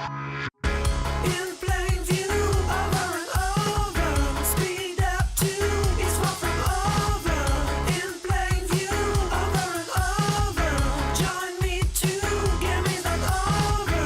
In plain view, over and over. Speed up to it's far from over. In plain view, over and over. Join me to get me that over.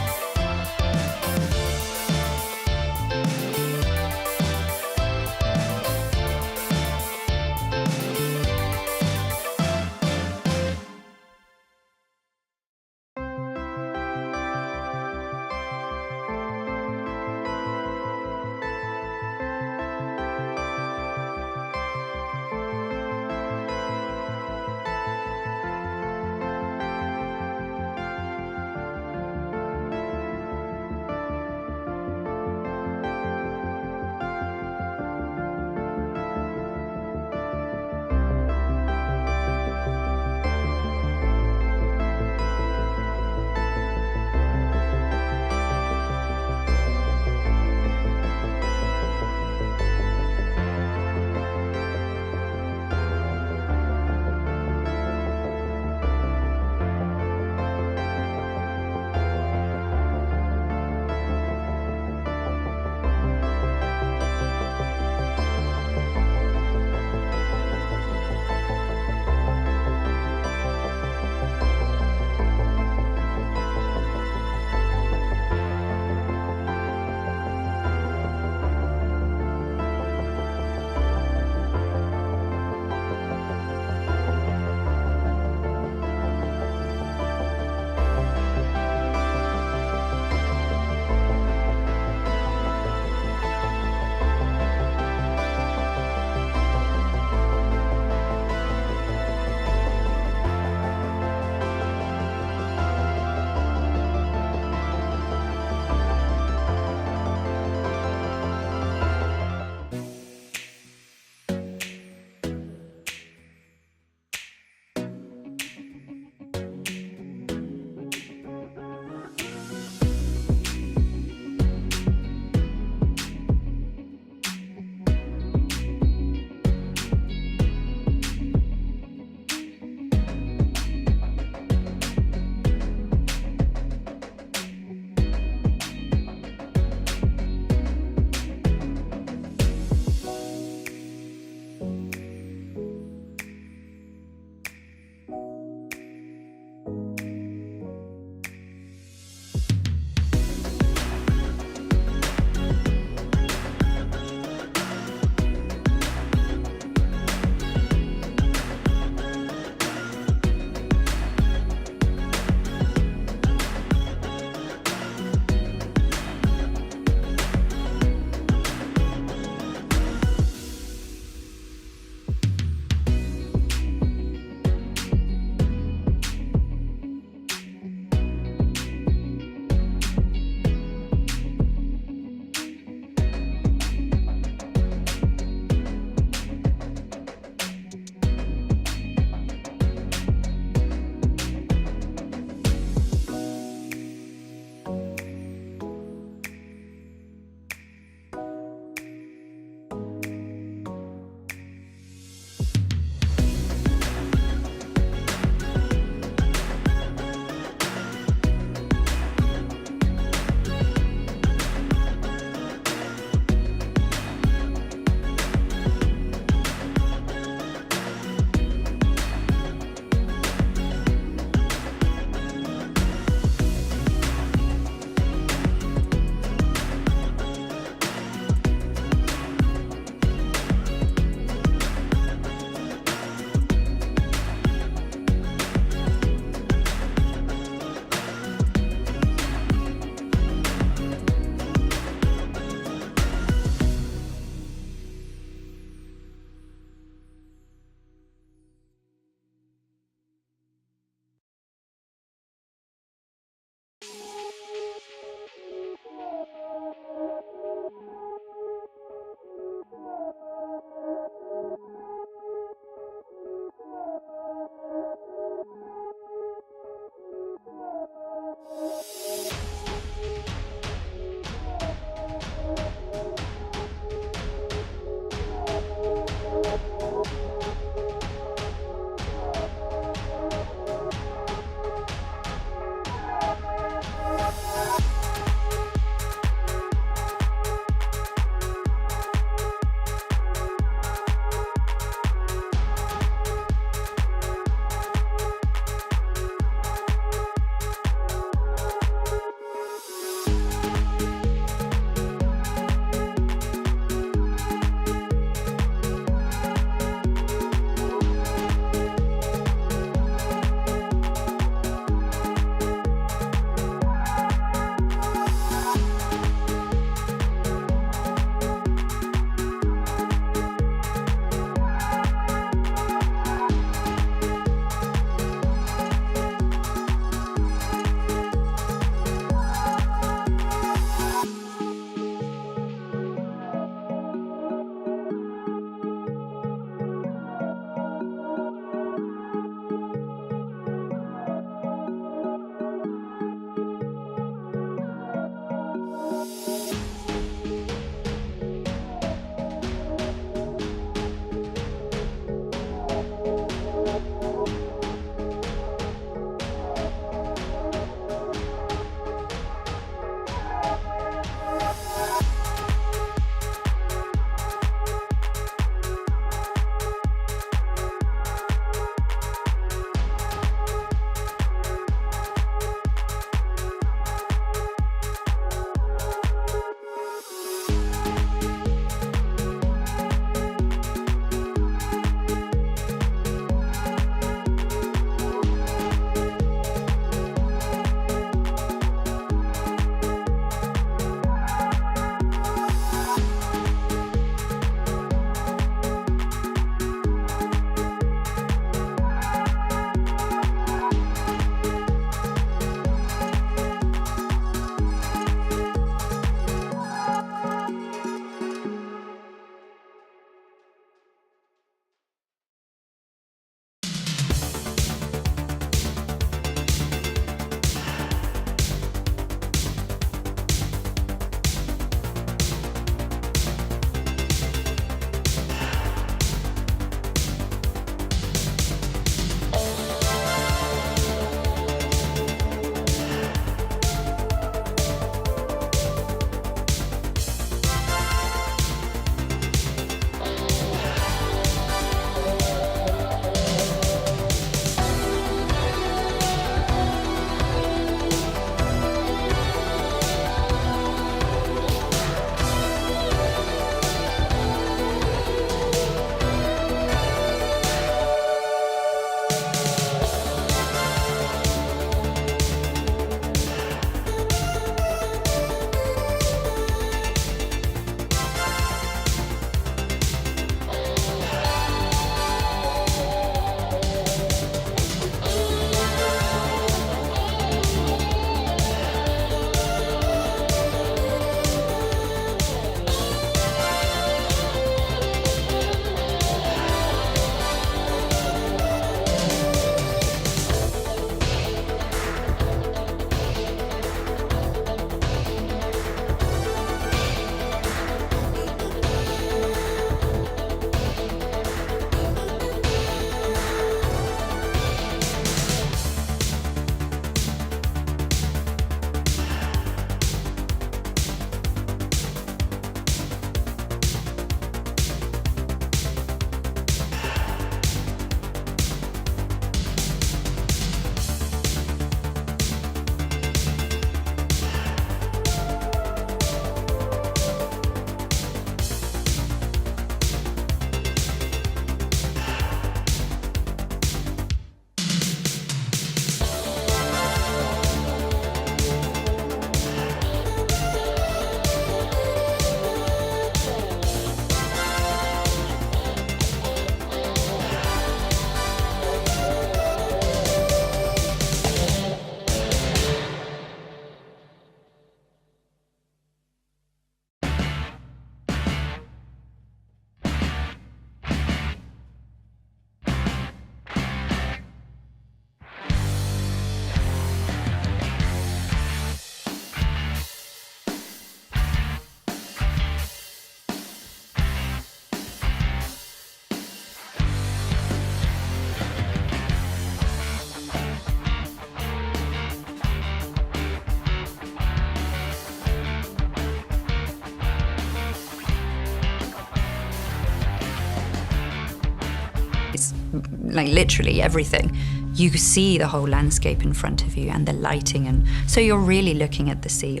like literally everything. You see the whole landscape in front of you and the lighting, and so you're really looking at the sea.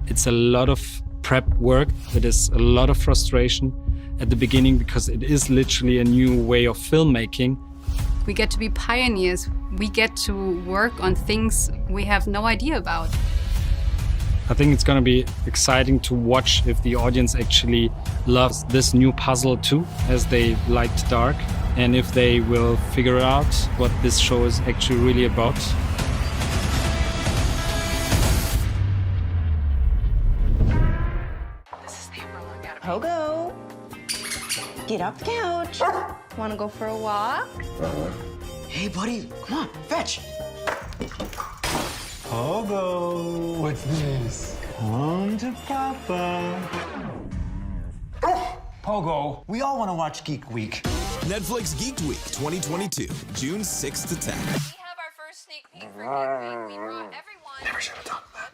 It's a lot of prep work. It is a lot of frustration at the beginning because it is literally a new way of filmmaking. We get to be pioneers. We get to work on things we have no idea about. I think it's going to be exciting to watch if the audience actually loves this new puzzle too, as they liked Dark, and if they will figure out what this show is actually really about. Pogo, get off the couch. Wanna go for a walk? Hey, buddy, come on, fetch. Pogo, what's this? Come to Papa. Pogo, we all want to watch Geek Week. Netflix Geek Week 2022, June 6 to 10. We have our first sneak peek for Geek Week. We brought everyone. Never should have done that.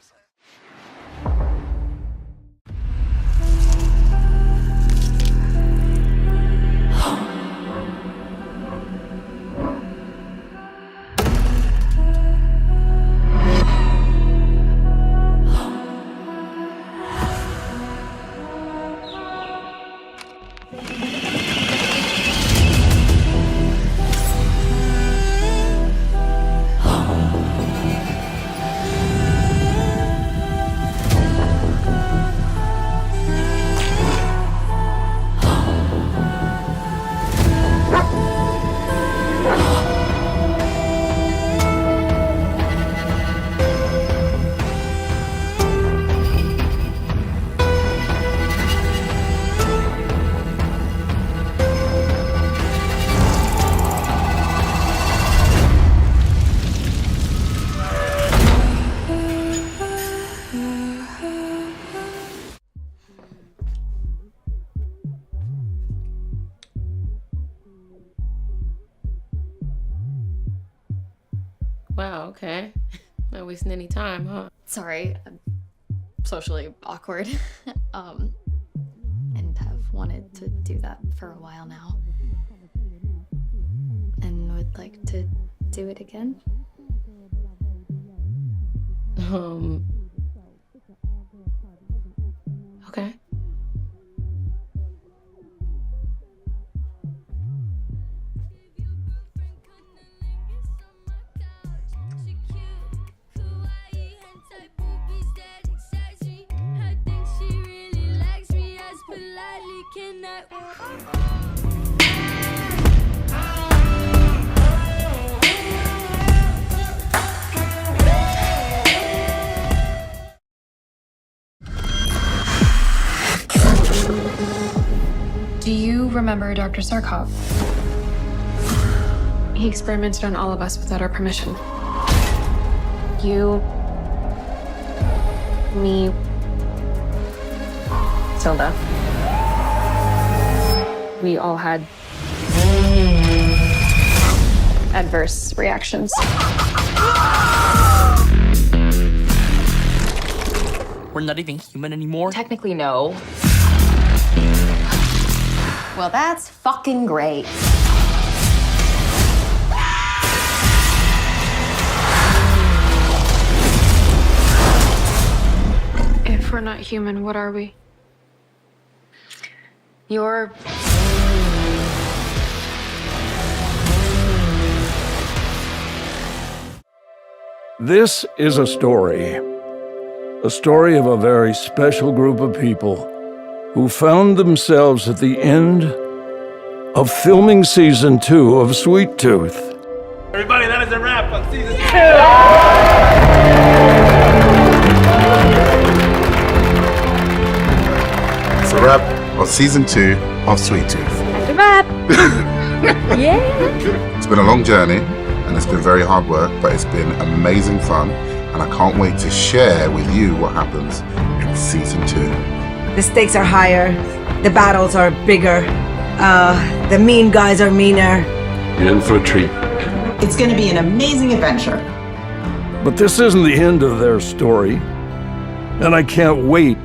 Wow, okay. Not wasting any time, huh? Sorry, I'm socially awkward. And have wanted to do that for a while now. And would like to do it again. Okay. Do you remember Dr. Sarkov? He experimented on all of us without our permission. You, me, Tilda. We all had adverse reactions. We're not even human anymore? Technically, no. Well, that's fucking great. If we're not human, what are we? You're This is a story of a very special group of people who found themselves at the end of filming season 2 of Sweet Tooth. Everybody, that is a wrap on season 2. It's a wrap on season 2 of Sweet Tooth. That's a wrap. Yeah. It's been a long journey and it's been very hard work, but it's been amazing fun, and I can't wait to share with you what happens in season 2. The stakes are higher, the battles are bigger, the mean guys are meaner. You're in for a treat. It's gonna be an amazing adventure. But this isn't the end of their story, and I can't wait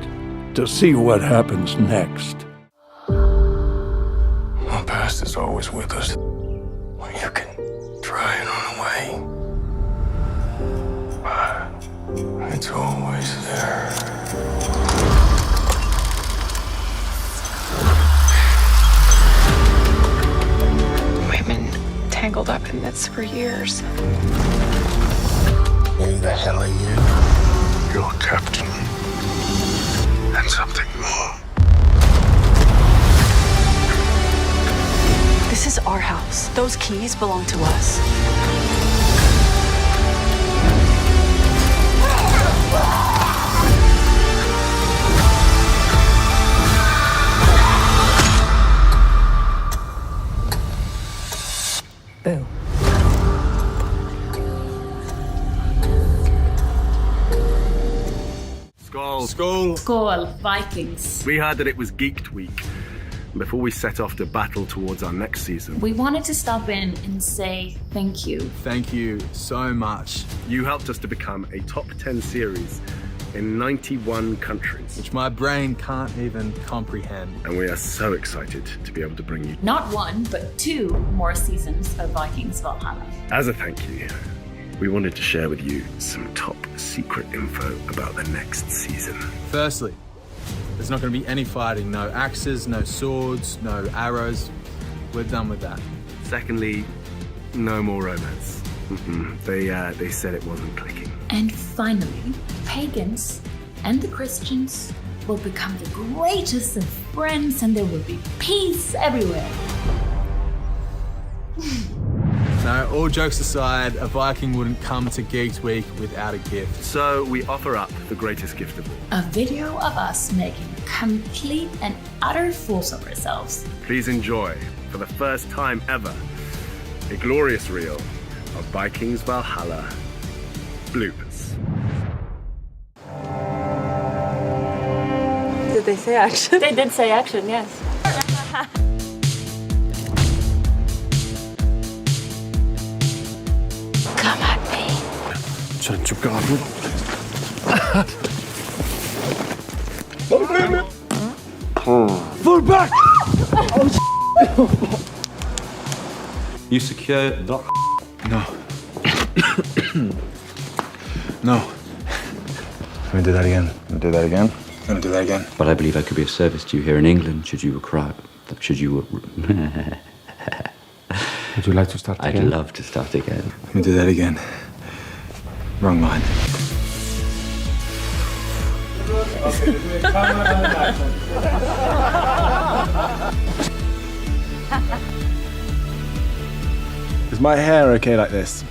to see what happens next. Not bad. past is always with us. Well, you can try and run away, but it's always there. We've been tangled up in this for years. Who the hell are you? You're captain. And something more. This is our house. Those keys belong to us. Boo. Skål. Skål. Skål, Vikings. We heard that it was Geeked Week. Before we set off to battle towards our next season, We wanted to stop in and say thank you. Thank you so much. You helped us to become a top 10 series in 91 countries. Which my brain can't even comprehend. And we are so excited to be able to bring you. Not one, but 2 more seasons of Vikings Valhalla. As a thank you, we wanted to share with you some top secret info about the next season. Firstly, there's not going to be any fighting. No axes, no swords, no arrows. We're done with that. Secondly, no more romance. They said it wasn't clicking. And finally, pagans and the Christians will become the greatest of friends and there will be peace everywhere. No, all jokes aside, a Viking wouldn't come to Geeked Week without a gift. So we offer up the greatest gift of all. A video of us making complete and utter fools of ourselves. Please enjoy, for the first time ever, a glorious reel of Vikings Valhalla bloopers. Did they say action? They did say action, yes. Come at me. Sense of God. Fall back! You secure that? No. No. Let me do that again. Let me do that again. Let me do that again. But I believe I could be of service to you here in England, should you require... Should you... Would you like to start again? I'd love to start again. Let me do that again. Wrong line. Is my hair okay like this?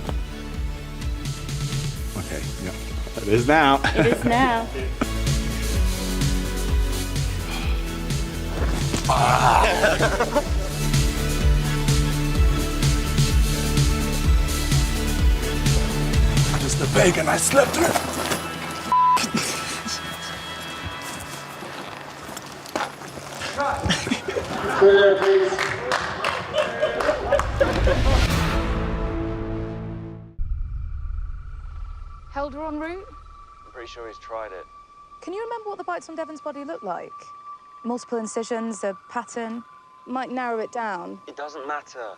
Okay, yeah. It is now. It is now. Just the bacon I slept through. Held her en route? I'm pretty sure he's tried it. Can you remember what the bites on Devon's body looked like? Multiple incisions, a pattern? Might narrow it down. It doesn't matter.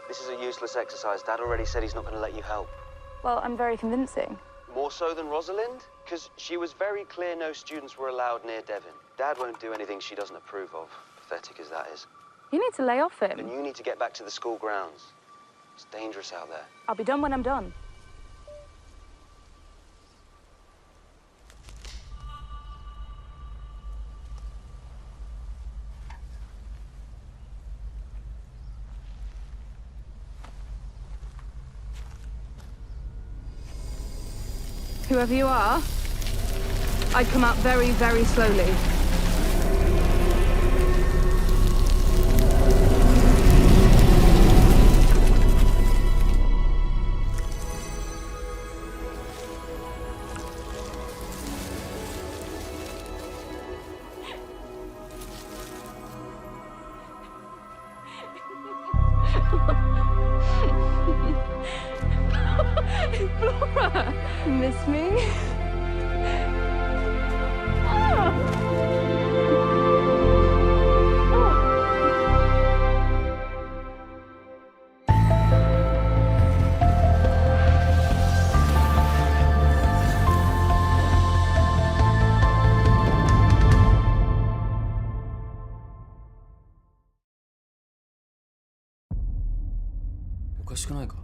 This is a useless exercise. Dad already said he's not going to let you help. Well, I'm very convincing. More so than Rosalind? Because she was very clear no students were allowed near Devon. Dad won't do anything she doesn't approve of, pathetic as that is. You need to lay off him. And you need to get back to the school grounds. It's dangerous out there. I'll be done when I'm done. Whoever you are, I'd come out very, very slowly. Flora, miss me? Oh. くないか？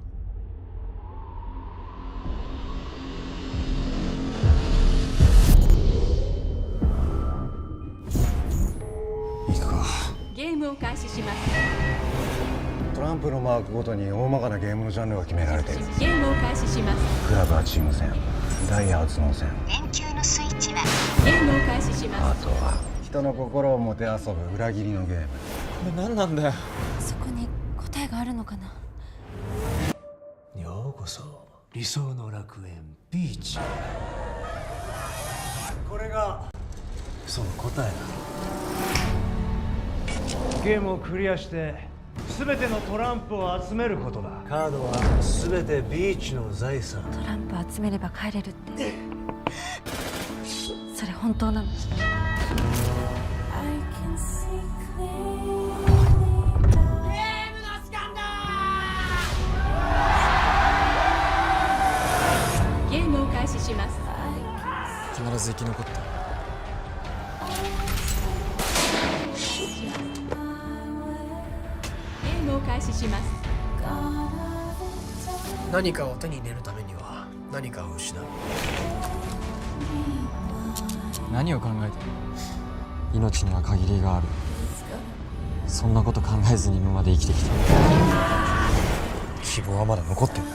行くか。ゲームを開始します。トランプのマークごとに大まかなゲームのジャンルが決められている。ゲームを開始します。クラブはチーム戦、ダイヤは頭脳戦。電球のスイッチはゲームを開始します。あとは人の心をもてあそぶ裏切りのゲーム。これ何なんだよ。そこに答えがあるのかな。ようこそ理想の楽園ビーチ。これがその答えだ。ゲームをクリアして全てのトランプを集めることだ。カードは全てビーチの財産。トランプ集めれば帰れるってそれ本当なの？ゲームを開始します。必ず生き残った。ゲームを開始します。何かを手に入れるためには何かを失う。何を考えてる？命には限りがある。そんなこと考えずに今まで生きてきた。希望はまだ残ってんだ。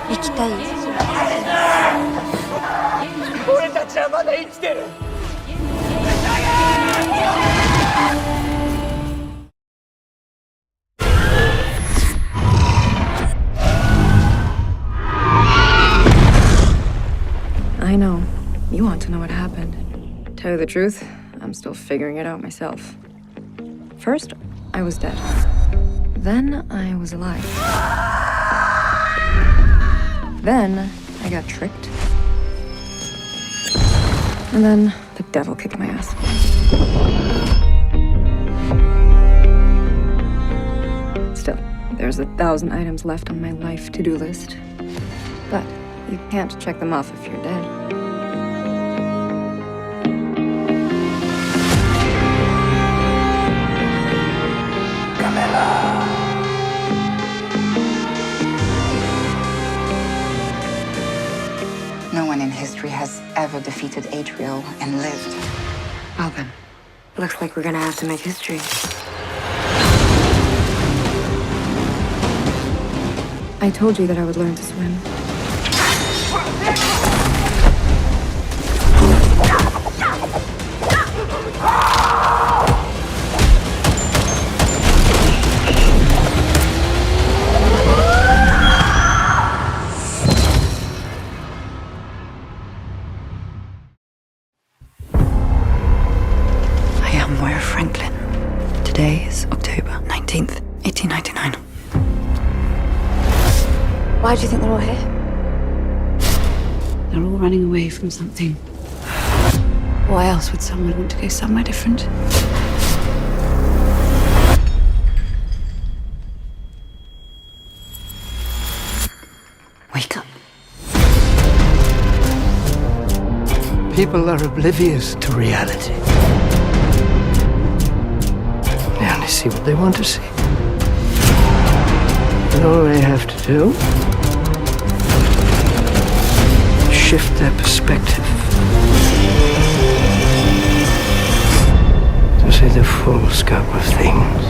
行きたい。俺たちはまだ生きてる。I know. You want to know what happened. Tell you the truth, I'm still figuring it out myself. First, I was dead. Then, I was alive. Then, I got tricked. And then, the devil kicked my ass. Still, there's 1,000 items left on my life to-do list. But you can't check them off if you're dead. No one in history has ever defeated Adriel and lived. Well then, looks like we're gonna have to make history. I told you that I would learn to swim. I am Moira Franklin. Today is October 19th, 1899. Why do you think they're all here? They're all running away from something. Why else would someone want to go somewhere different? Wake up. People are oblivious to reality. They only see what they want to see. And all they have to do is shift their perspective to see the full scope of things.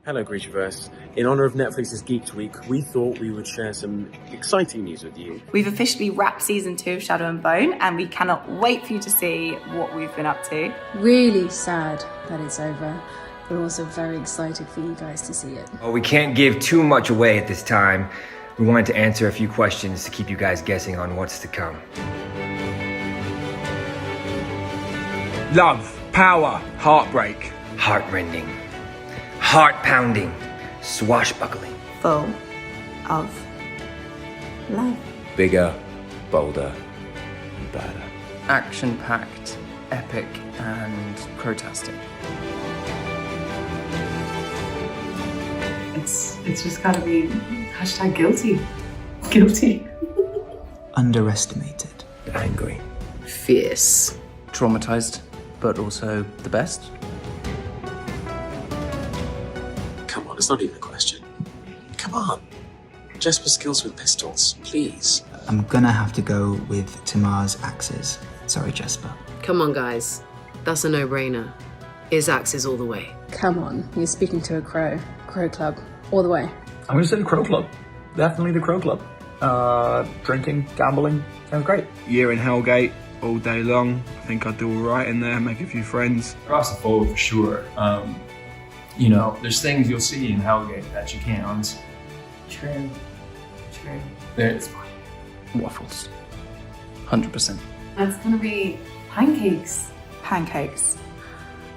Hello, Creatureverse. In honor of Netflix's Geeked Week, we thought we would share some exciting news with you. We've officially wrapped season 2 of Shadow and Bone, and we cannot wait for you to see what we've been up to. Really sad that it's over, but also very excited for you guys to see it. Well, we can't give too much away at this time. We wanted to answer a few questions to keep you guys guessing on what's to come. Love, power, heartbreak. Heartrending. Heart-pounding. Swashbuckling. Full of love. Bigger, bolder, and badder. Action-packed, epic, and crotastic. It's just gotta be #guilty. Guilty. Underestimated. Angry. Fierce. Traumatized, but also the best. Come on, it's not even a question. Come on. Jesper's skills with pistols, please. I'm gonna have to go with Tamar's axes. Sorry, Jesper. Come on, guys. That's a no-brainer. His axes all the way. Come on, you're speaking to a crow. Crow Club, all the way. I'm gonna say the Crow Club. Definitely the Crow Club. Drinking, gambling, sounds great. Year in Hellgate, all day long. I think I'd do all right in there, make a few friends. Across the photo for sure. You know, there's things you'll see in Hellgate that you can't unsee. True. It's Waffles. 100%. That's gonna be pancakes. Pancakes.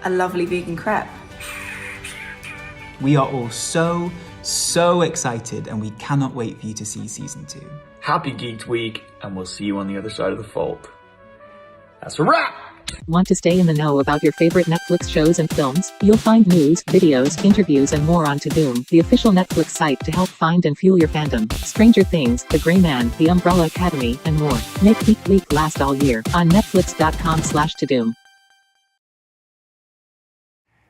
A lovely vegan crepe. We are all so excited, and we cannot wait for you to see season 2. Happy Geeked Week, and we'll see you on the other side of the fold. That's a wrap! Want to stay in the know about your favorite Netflix shows and films? You'll find news, videos, interviews and more on Todoom, the official Netflix site to help find and fuel your fandom. Stranger Things, The Gray Man, The Umbrella Academy, and more. Make Geek Week last all year on netflix.com/Todoom.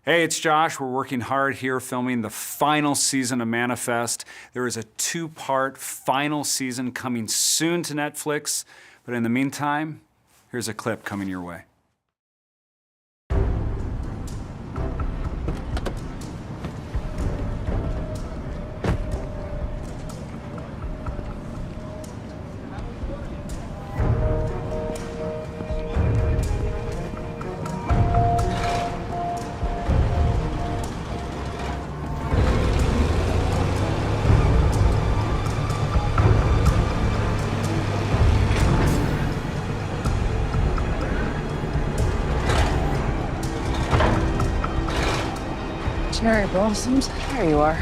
Hey, it's Josh. We're working hard here filming the final season of Manifest. There is a 2-part final season coming soon to Netflix. But in the meantime, here's a clip coming your way. Cherry blossoms. There you are.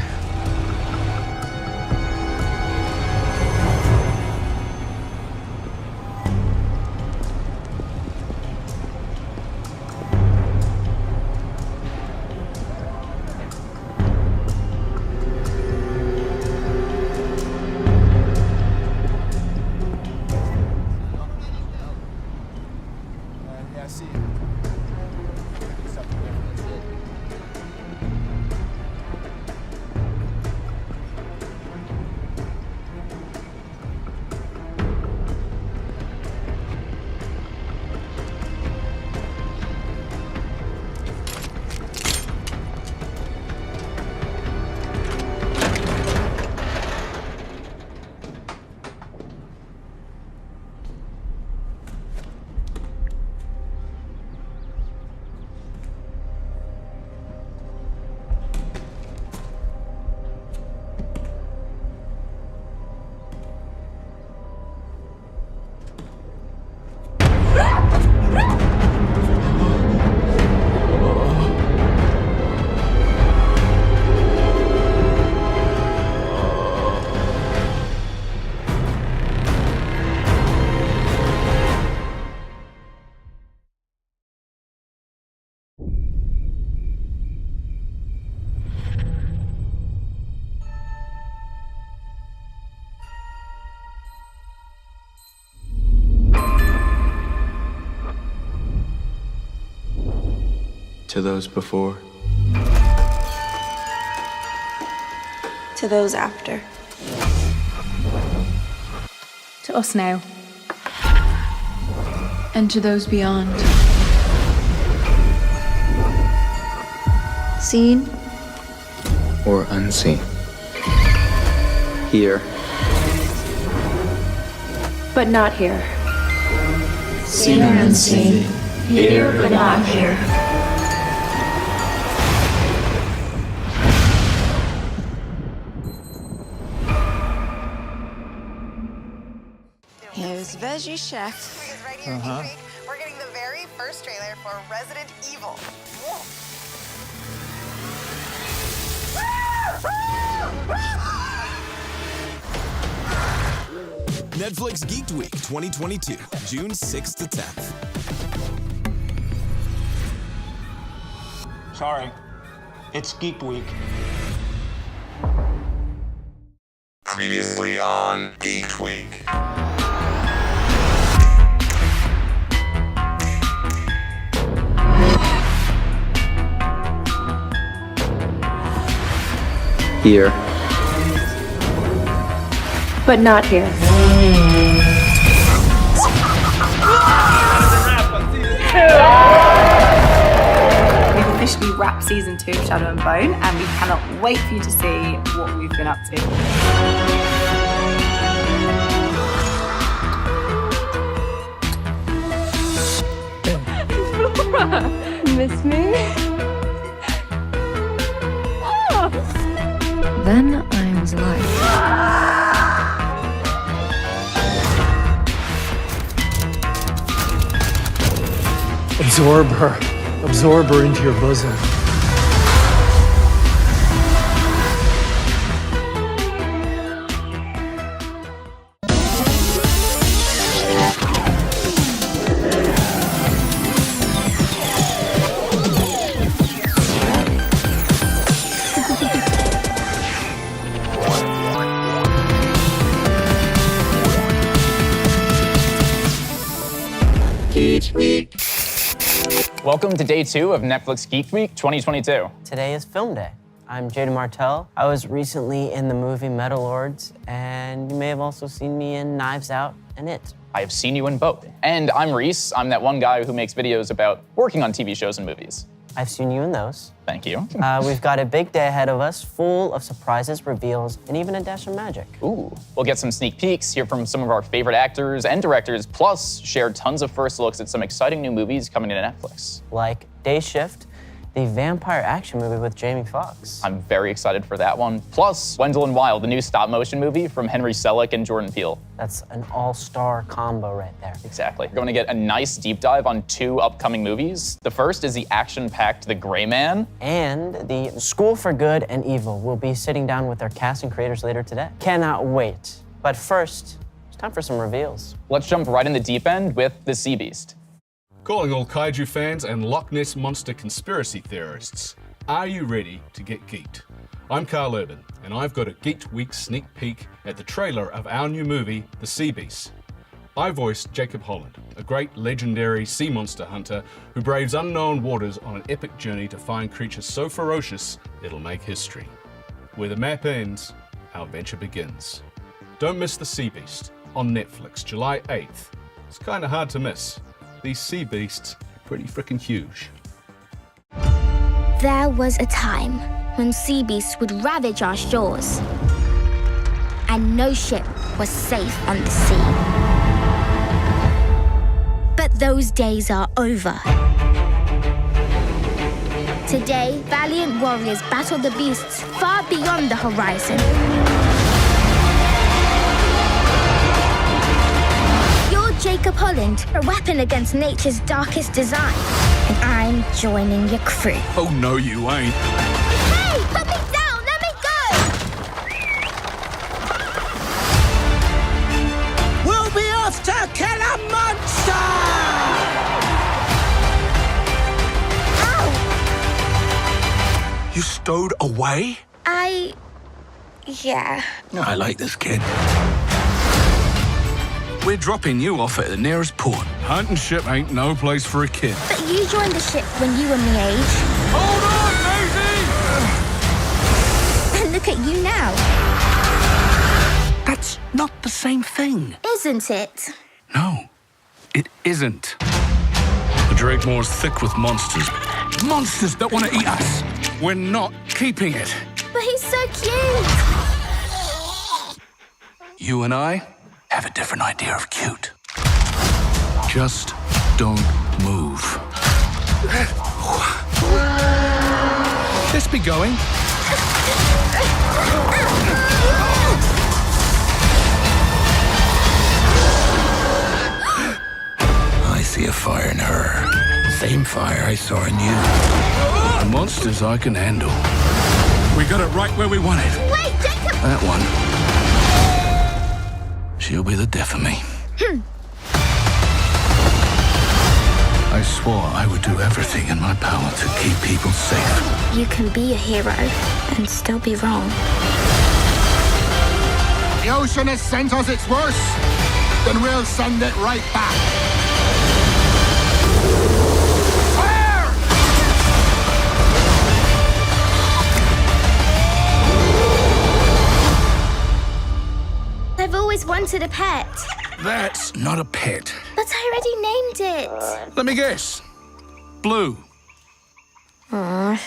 To those before, To those after. To us now. And to those beyond. Seen or unseen. Here, but not here. Seen or unseen. Here but not here. Here's Veggie Chef. We're getting the very first trailer for Resident Evil. Netflix Geeked Week 2022, June 6th to 10th. Sorry, it's Geek Week. Previously on Geek Week. Here. But not here. We've officially wrapped season 2 of Shadow and Bone, and we cannot wait for you to see what we've been up to. Miss me? Then I was alive. Absorb her. Absorb her into your bosom. Welcome to day 2 of Netflix Geek Week 2022. Today is film day. I'm Jaden Martell. I was recently in the movie Metalords, and you may have also seen me in Knives Out and It. I have seen you in both. And I'm Reese. I'm that one guy who makes videos about working on TV shows and movies. I've seen you in those. Thank you. We've got a big day ahead of us, full of surprises, reveals, and even a dash of magic. Ooh. We'll get some sneak peeks, hear from some of our favorite actors and directors, plus share tons of first looks at some exciting new movies coming to Netflix. Like Day Shift, the vampire action movie with Jamie Foxx. I'm very excited for that one. Plus, Wendell Wild, the new stop-motion movie from Henry Selick and Jordan Peele. That's an all-star combo right there. Exactly. We're going to get a nice deep dive on 2 upcoming movies. The first is the action-packed The Gray Man. And the School for Good and Evil will be sitting down with their cast and creators later today. Cannot wait. But first, it's time for some reveals. Let's jump right in the deep end with The Sea Beast. Calling all kaiju fans and Loch Ness Monster conspiracy theorists. Are you ready to get geeked? I'm Carl Urban, and I've got a Geeked Week sneak peek at the trailer of our new movie, The Sea Beast. I voiced Jacob Holland, a great legendary sea monster hunter who braves unknown waters on an epic journey to find creatures so ferocious it'll make history. Where the map ends, our adventure begins. Don't miss The Sea Beast on Netflix, July 8th. It's kinda hard to miss. These sea beasts are pretty freaking huge. There was a time when sea beasts would ravage our shores, and no ship was safe on the sea. But those days are over. Today, valiant warriors battle the beasts far beyond the horizon. Jacob Holland, a weapon against nature's darkest design. And I'm joining your crew. Oh no, you ain't. Hey, put me down, let me go! We'll be off to kill a monster! Ow! You stowed away? Yeah. I like this kid. We're dropping you off at the nearest port. Hunting ship ain't no place for a kid. But you joined the ship when you were my age. Hold on, Maisie! And look at you now. That's not the same thing. Isn't it? No, it isn't. The Drakemoor's thick with monsters. Monsters that want to eat us. We're not keeping it. But he's so cute. You and I have a different idea of cute. Just don't move. Let's be going. I see a fire in her. Same fire I saw in you. The monsters I can handle. We got it right where we want it. Wait, Jacob! That one. She'll be the death of me. I swore I would do everything in my power to keep people safe. You can be a hero and still be wrong. The ocean has sent us its worst, then we'll send it right back. Fire! I've always wanted a pet. That's not a pet. But I already named it. Let me guess. Blue. Aww.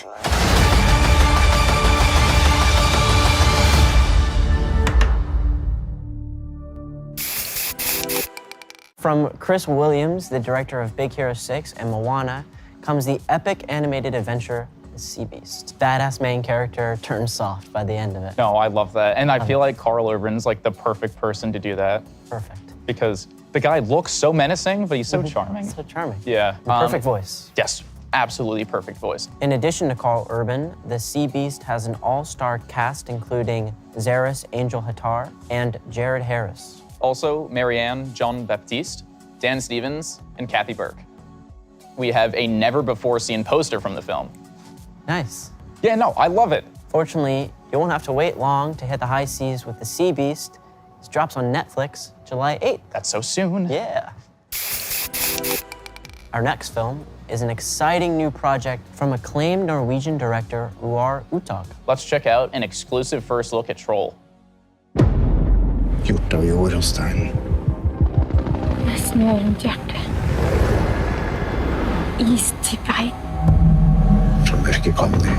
From Chris Williams, the director of Big Hero 6 and Moana, comes the epic animated adventure, The Sea Beast. Badass main character turns soft by the end of it. No, I love that. And I feel like Carl Urban's like the perfect person to do that. Perfect. Because the guy looks so menacing, but he's so charming. So charming. Yeah. The perfect voice. Yes, absolutely perfect voice. In addition to Carl Urban, The Sea Beast has an all-star cast including Zaris Angel Hattar and Jared Harris. Also, Marianne Jean-Baptiste, Dan Stevens, and Kathy Burke. We have a never-before-seen poster from the film. Nice. Yeah, no, I love it. Fortunately, you won't have to wait long to hit the high seas with The Sea Beast. It drops on Netflix July 8th. That's so soon. Yeah. Our next film is an exciting new project from acclaimed Norwegian director Roar Uthaug. Let's check out an exclusive first look at Troll. Gjort av Jorunstein. Det snør rundt hjertet. Is til vei. Fra mørket kom det.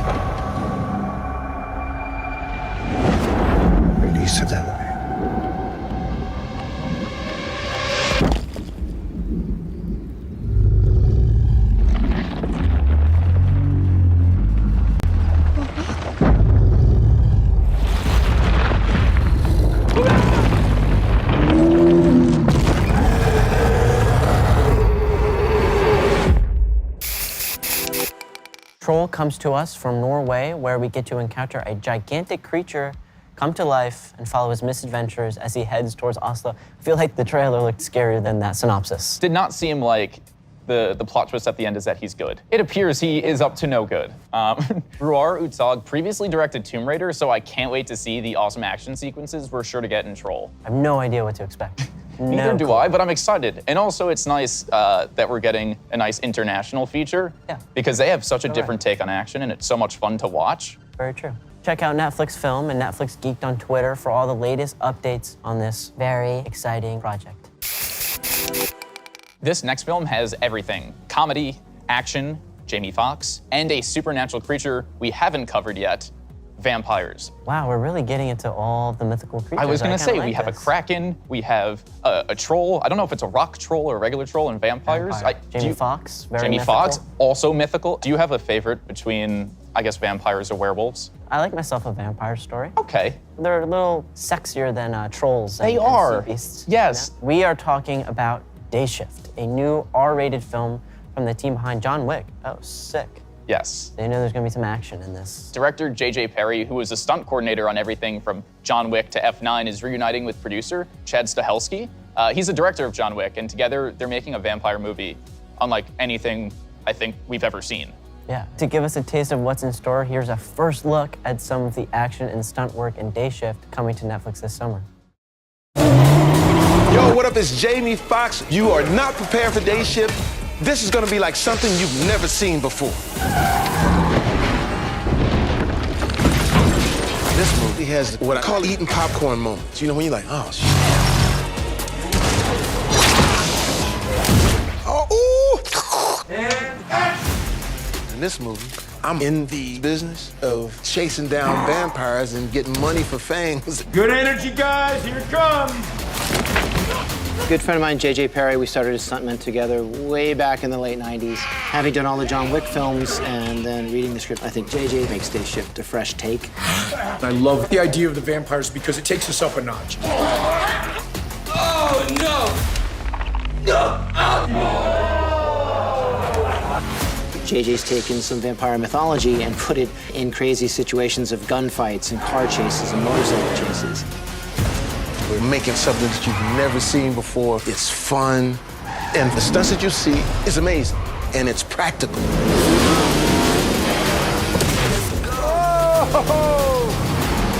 Og lyset denne vei. Troll comes to us from Norway, where we get to encounter a gigantic creature come to life and follow his misadventures as he heads towards Oslo. I feel like the trailer looked scarier than that synopsis. Did not seem like the plot twist at the end is that he's good. It appears he is up to no good. Roar Uthaug previously directed Tomb Raider, so I can't wait to see the awesome action sequences we're sure to get in Troll. I have no idea what to expect. Neither do I, but I'm excited. And also it's nice that we're getting a nice international feature because they have such a different take on action and it's so much fun to watch. Very true. Check out Netflix Film and Netflix Geeked on Twitter for all the latest updates on this very exciting project. This next film has everything: comedy, action, Jamie Foxx, and a supernatural creature we haven't covered yet, vampires. Wow, we're really getting into all the mythical creatures. I was gonna say, like we have a this. kraken, we have a troll. I don't know if it's a rock troll or a regular troll, and vampires. Jamie Foxx, very Jamie mythical. Foxx, also mythical. Do you have a favorite between, I guess, vampires or werewolves? I like myself a vampire story. Okay. They're a little sexier than trolls They and are. sea beasts. Yes. You know? We are talking about Day Shift, a new R-rated film from the team behind John Wick. Oh, sick. Yes. They know there's gonna be some action in this. Director J.J. Perry, who was a stunt coordinator on everything from John Wick to F9, is reuniting with producer Chad Stahelski. He's the director of John Wick, and together they're making a vampire movie unlike anything I think we've ever seen. Yeah. To give us a taste of what's in store, here's a first look at some of the action and stunt work in Day Shift coming to Netflix this summer. Yo, what up? It's Jamie Foxx. You are not prepared for Day Shift. This is gonna be like something you've never seen before. This movie has what I call eating popcorn moments. You know, when you're like, oh, shit. Oh, ooh. In this movie, I'm in the business of chasing down vampires and getting money for fangs. Good energy, guys. Here it comes. Good friend of mine, J.J. Perry, we started as stuntmen together way back in the late 90s. Having done all the John Wick films and then reading the script, I think J.J. makes Day Shift a fresh take. I love the idea of the vampires because it takes us up a notch. Oh, no! J.J.'s taken some vampire mythology and put it in crazy situations of gunfights and car chases and motorcycle chases. We're making something that you've never seen before. It's fun, and the stunts that you see is amazing, and it's practical.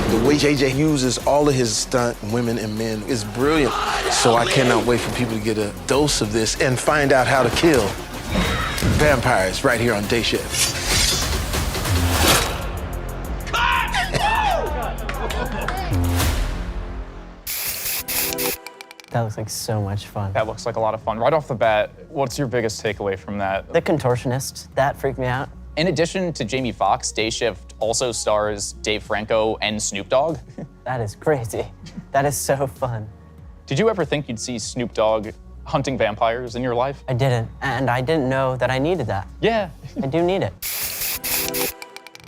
The way JJ uses all of his stunt women and men is brilliant. So I cannot wait for people to get a dose of this and find out how to kill vampires right here on Day Shift. That looks like so much fun. That looks like a lot of fun. Right off the bat, what's your biggest takeaway from that? The contortionist, that freaked me out. In addition to Jamie Foxx, Day Shift also stars Dave Franco and Snoop Dogg. That is crazy. That is so fun. Did you ever think you'd see Snoop Dogg hunting vampires in your life? I didn't, and I didn't know that I needed that. Yeah. I do need it.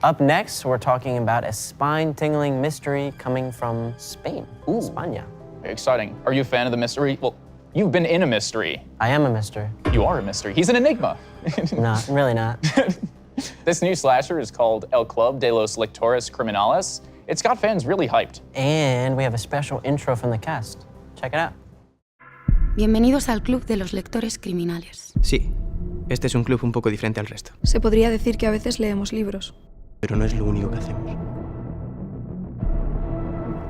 Up next, we're talking about a spine-tingling mystery coming from Spain, España. Exciting. Are you a fan of the mystery? Well, you've been in a mystery. I am a mystery. You are a mystery. He's an enigma. No, really not. This new slasher is called El Club de los Lectores Criminales. It's got fans really hyped. And we have a special intro from the cast. Check it out. Bienvenidos al Club de los Lectores Criminales. Sí, este es un club un poco diferente al resto. Se podría decir que a veces leemos libros. Pero no es lo único que hacemos.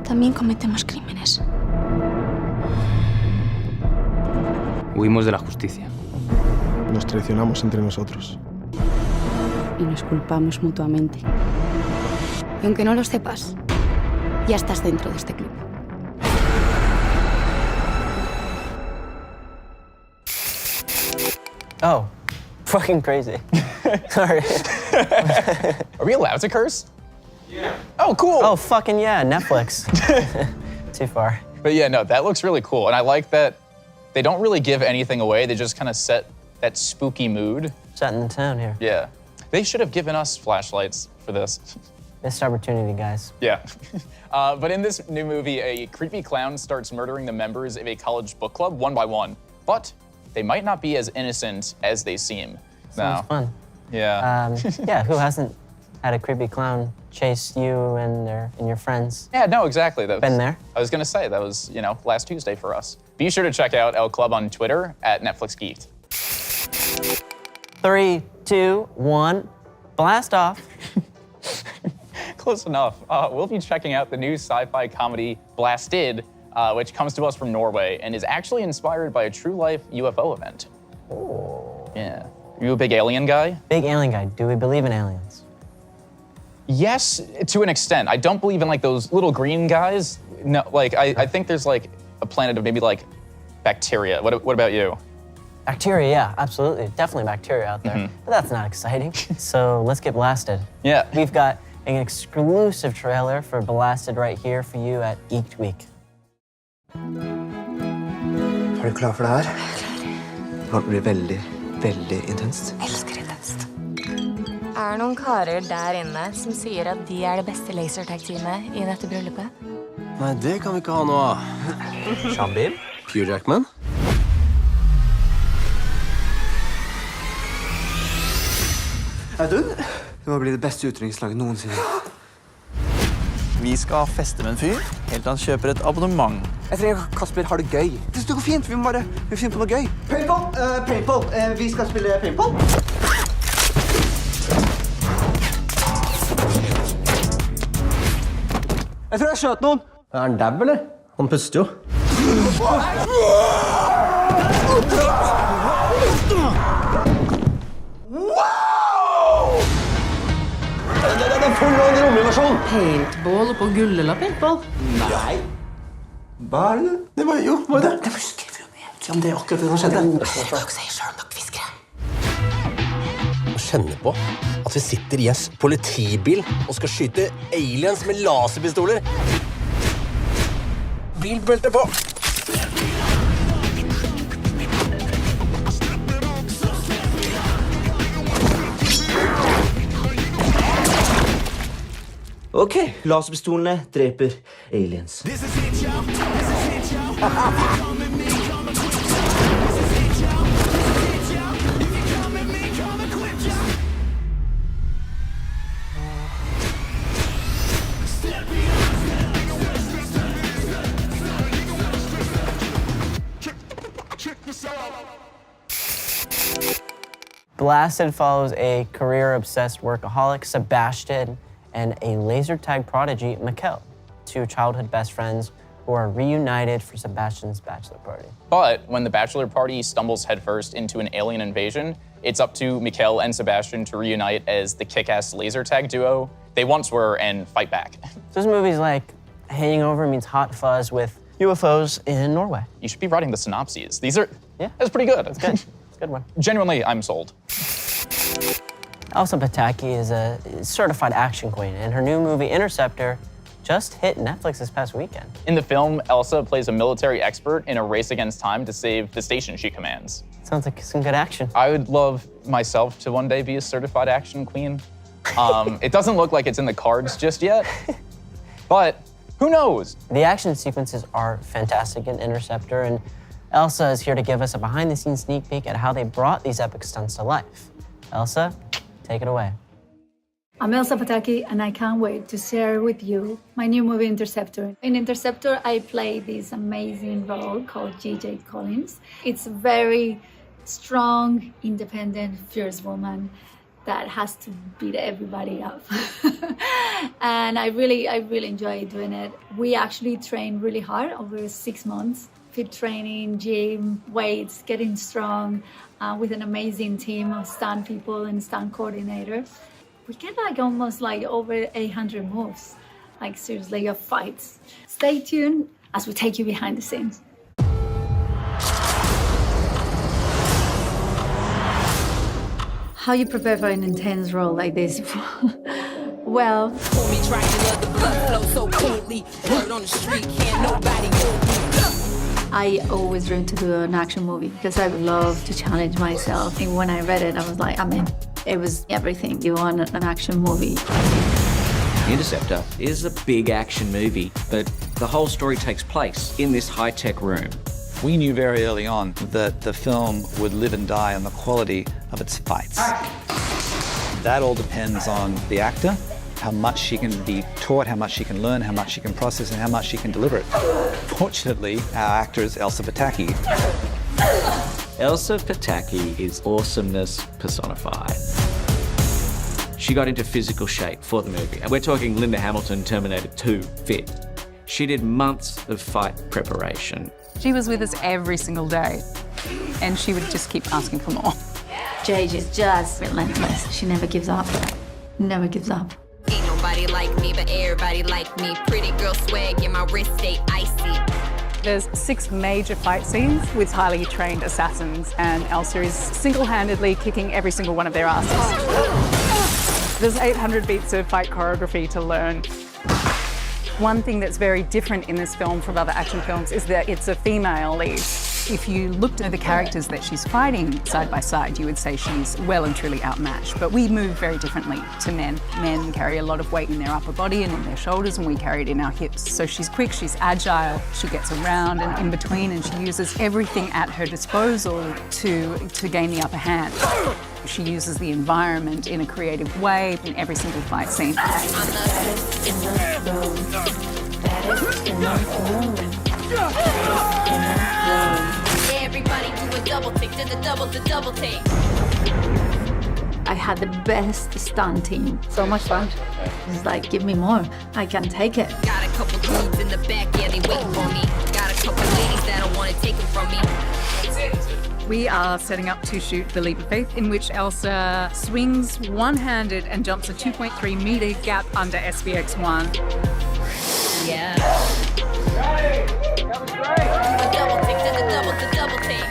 También cometemos crímenes. Huimos de la justicia. Nos traicionamos entre nosotros. Y nos culpamos mutuamente. Y aunque no lo sepas, ya estás dentro de este club. Oh, fucking crazy. Sorry. Are we allowed to curse? Yeah. Oh, cool. Oh, fucking yeah, Netflix. Too far. But yeah, no, that looks really cool. And I like that they don't really give anything away. They just kind of set that spooky mood. Setting the tone here. Yeah. They should have given us flashlights for this. Missed opportunity, guys. Yeah. But in this new movie, a creepy clown starts murdering the members of a college book club one by one. But they might not be as innocent as they seem. Sounds fun. Yeah. Yeah, who hasn't had a creepy clown chase you and your friends? Yeah, no, exactly. Been there. I was gonna say, that was, last Tuesday for us. Be sure to check out El Club on Twitter at Netflix Geeked. 3, 2, 1, blast off. Close enough. We'll be checking out the new sci-fi comedy Blasted, which comes to us from Norway and is actually inspired by a true-life UFO event. Oh. Yeah. Are you a big alien guy? Big alien guy. Do we believe in aliens? Yes, to an extent. I don't believe in those little green guys. No, I think there's a planet of maybe bacteria. What about you? Bacteria, yeah, absolutely. Definitely bacteria out there. But that's not exciting. So let's get blasted. Yeah. We've got an exclusive trailer for Blasted right here for you at Geeked Week. Er du klar for det her? Det kommer til å bli veldig, veldig intenst. Elsker intenst. Er det noen karer der inne som sier at de er det beste lasertag-teamet i dette bryllupet? Nei, det kan vi ikke ha noe av. Shambil? Pure Jackman? Audun, det må bli det beste utrykningslaget noensinne. Vi skal feste med en fyr, helt til han kjøper et abonnement. Jeg trenger Kasper har det gøy. Det går fint, vi må bare finne på noe gøy. Paintball, vi skal spille paintball. Jeg tror jeg skjøt noen. Er han dab, eller? Han puster jo. Det er full av romversjon. Paintball på gull eller paintball? Nei. Hva er det? Det var jo, hva er det? Det må skrive jo ned. Ja, men det er akkurat det som skjedde. Jeg kan ikke si selv om dere fiskere. Å kjenne på at vi sitter i en politibil og skal skyte aliens med laserpistoler. Bilbelte på. Ok, laserpistolene dreper aliens. Blasted follows a career-obsessed workaholic, Sebastian, and a laser tag prodigy, Mikkel. two childhood best friends who are reunited for Sebastian's bachelor party. But when the bachelor party stumbles headfirst into an alien invasion, it's up to Mikkel and Sebastian to reunite as the kick-ass laser tag duo they once were and fight back. This movie's like Hangover meets Hot Fuzz with UFOs in Norway. You should be writing the synopses. That's pretty good. That's good. It's a good one. Genuinely, I'm sold. Elsa Pataky is a certified action queen, and her new movie, Interceptor, just hit Netflix this past weekend. In the film, Elsa plays a military expert in a race against time to save the station she commands. Sounds like some good action. I would love myself to one day be a certified action queen. It doesn't look like it's in the cards just yet, but who knows? The action sequences are fantastic in Interceptor, and Elsa is here to give us a behind-the-scenes sneak peek at how they brought these epic stunts to life. Elsa, take it away. I'm Elsa Pataky, and I can't wait to share with you my new movie, Interceptor. In Interceptor, I play this amazing role called J.J. Collins. It's a very strong, independent, fierce woman that has to beat everybody up. And I really enjoy doing it. We actually train really hard over 6 months. Fit training, gym, weights, getting strong, with an amazing team of stunt people and stunt coordinator. We get almost over 800 moves, seriously, of fights. Stay tuned as we take you behind the scenes. How you prepare for an intense role like this? Well, I always dreamed to do an action movie because I love to challenge myself. And when I read it, I was like, I'm in. It was everything you want in an action movie. Interceptor is a big action movie, but the whole story takes place in this high-tech room. We knew very early on that the film would live and die on the quality of its fights. That all depends on the actor, how much she can be taught, how much she can learn, how much she can process, and how much she can deliver it. Fortunately, our actor is Elsa Pataky. Elsa Pataky is awesomeness personified. She got into physical shape for the movie, and we're talking Linda Hamilton, Terminator 2 fit. She did months of fight preparation. She was with us every single day, and she would just keep asking for more. Jade is just relentless. She never gives up. Never gives up. Ain't nobody like me, but everybody like me. Pretty girl swag and my wrist stay icy. There's 6 major fight scenes with highly trained assassins, and Elsa is single-handedly kicking every single one of their asses. There's 800 beats of fight choreography to learn. One thing that's very different in this film from other action films is that it's a female lead. If you looked at the characters that she's fighting side by side, you would say she's well and truly outmatched. But we move very differently to men. Men carry a lot of weight in their upper body and in their shoulders, and we carry it in our hips. So she's quick, she's agile, she gets around and in between, and she uses everything at her disposal to gain the upper hand. She uses the environment in a creative way in every single fight scene. Everybody do a double take, do the double take. I had the best stunt team. So much fun. It's like, give me more. I can take it. Got a couple dudes in the back, yeah, they waiting for me. Got a couple ladies that don't want to take them from me. We are setting up to shoot The Leap of Faith, in which Elsa swings one-handed and jumps a 2.3-meter gap under SVX1. Yeah. Double take.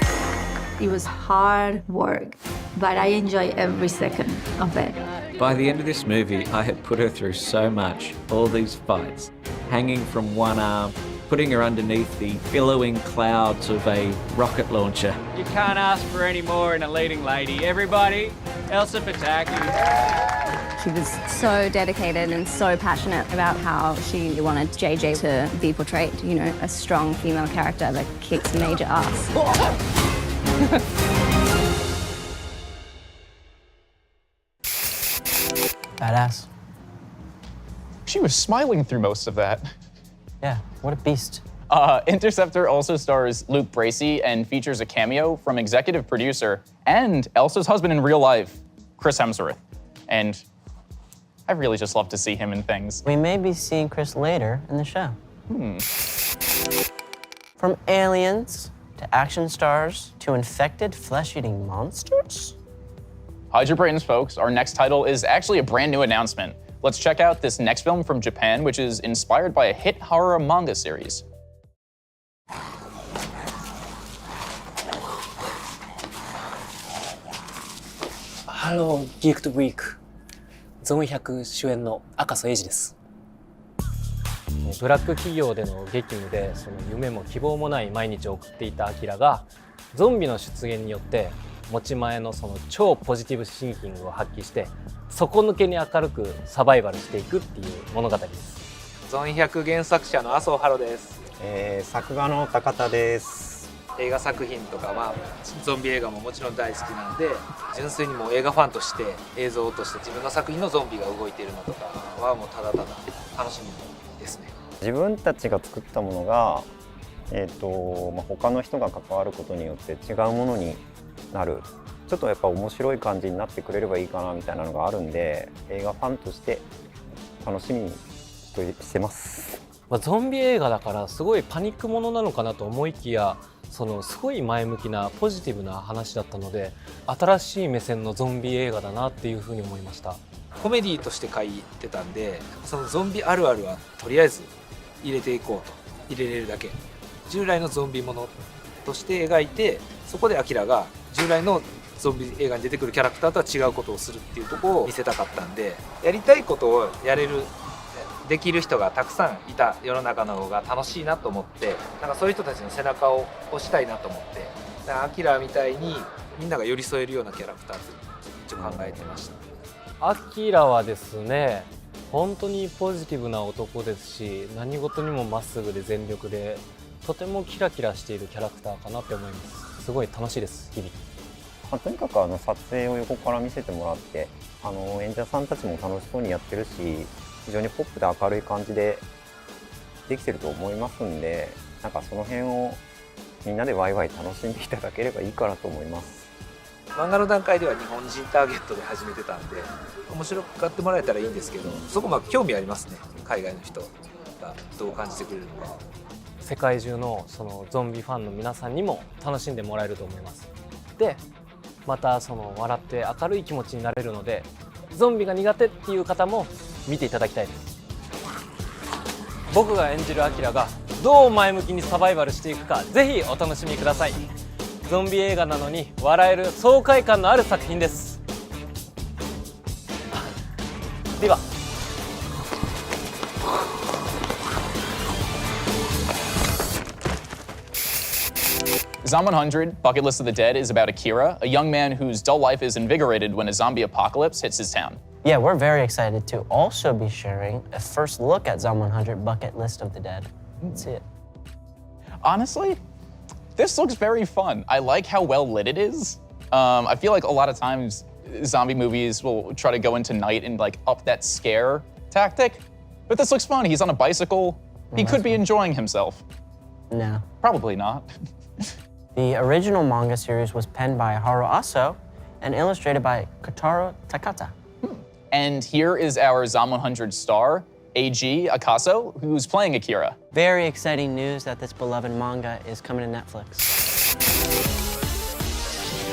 It was hard work, but I enjoy every second of it. By the end of this movie, I had put her through so much, all these fights, hanging from one arm, putting her underneath the billowing clouds of a rocket launcher. You can't ask for any more in a leading lady. Everybody, Elsa Pataky. She was so dedicated and so passionate about how she wanted JJ to be portrayed, you know, a strong female character that kicks major ass. Badass. She was smiling through most of that. Yeah, what a beast. Interceptor also stars Luke Bracey and features a cameo from executive producer and Elsa's husband in real life, Chris Hemsworth. And I really just love to see him in things. We may be seeing Chris later in the show. From aliens to action stars to infected flesh-eating monsters? Hide your brains, folks. Our next title is actually a brand new announcement. Let's check out this next film from Japan, which is inspired by a hit horror manga series. Hello, Geeked Week。ゾン100主演の赤楚衛二です。ブラック企業での激務でその夢も希望もない毎日を送っていたアキラがゾンビの出現によって持ち前のその超ポジティブシンキングを発揮して底抜けに明るくサバイバルしていくっていう物語です。ゾン100原作者の麻生ハロです。作画の高田です。映画作品とかはゾンビ映画ももちろん大好きなんで、純粋にもう映画ファンとして映像として自分の作品のゾンビが動いているのとかはもうただただ楽しみですね。自分たちが作ったものが、他の人が関わることによって違うものになる、ちょっとやっぱ面白い感じになってくれればいいかなみたいなのがあるんで、映画ファンとして楽しみにしてます。ゾンビ映画だからすごいパニックものなのかなと思いきや、そのすごい前向きなポジティブな話だったので、新しい目線のゾンビ映画だなっていうふうに思いました。コメディとして書いてたんで、そのゾンビあるあるはとりあえず入れていこうと、入れれるだけ従来のゾンビものとして描いて、そこでアキラが従来のゾンビ映画に出てくるキャラクターとは違うことをするっていうところを見せたかったんで、やりたいことをやれるできる人がたくさんいた世の中の方が楽しいなと思って、なんかそういう人たちの背中を押したいなと思って、だからアキラみたいにみんなが寄り添えるようなキャラクターって一応考えてました。アキラはですね、本当にポジティブな男ですし、何事にもまっすぐで全力で、とてもキラキラしているキャラクターかなって思います。すごい楽しいです、日々。とにかく撮影を横から見せてもらって、演者さんたちも楽しそうにやってるし、非常にポップで明るい感じでできてると思いますんで、なんかその辺をみんなでワイワイ楽しんでいただければいいかなと思います。漫画の段階では日本人ターゲットで始めてたんで、面白く買ってもらえたらいいんですけど、そこ興味ありますね。海外の人がどう感じてくれるのか。世界中のそのゾンビファンの皆さんにも楽しんでもらえると思います。で、またその笑って明るい気持ちになれるので、ゾンビが苦手っていう方も見ていただきたいです。僕が演じるアキラがどう前向きにサバイバルしていくか、ぜひお楽しみください。ゾンビ映画なのに笑える爽快感のある作品です。では。Zom 100, Bucket List of the Dead, is about Akira, a young man whose dull life is invigorated when a zombie apocalypse hits his town. Yeah, we're very excited to also be sharing a first look at Zom 100 Bucket List of the Dead. Let's see it. Honestly, this looks very fun. I like how well lit it is. I feel like a lot of times zombie movies will try to go into night and like up that scare tactic, but this looks fun. He's on a bicycle. He could be enjoying himself. No. Probably not. The original manga series was penned by Haru Aso and illustrated by Kotaro Takata. And here is our Zom 100 star, AG Akaso, who's playing Akira. Very exciting news that this beloved manga is coming to Netflix.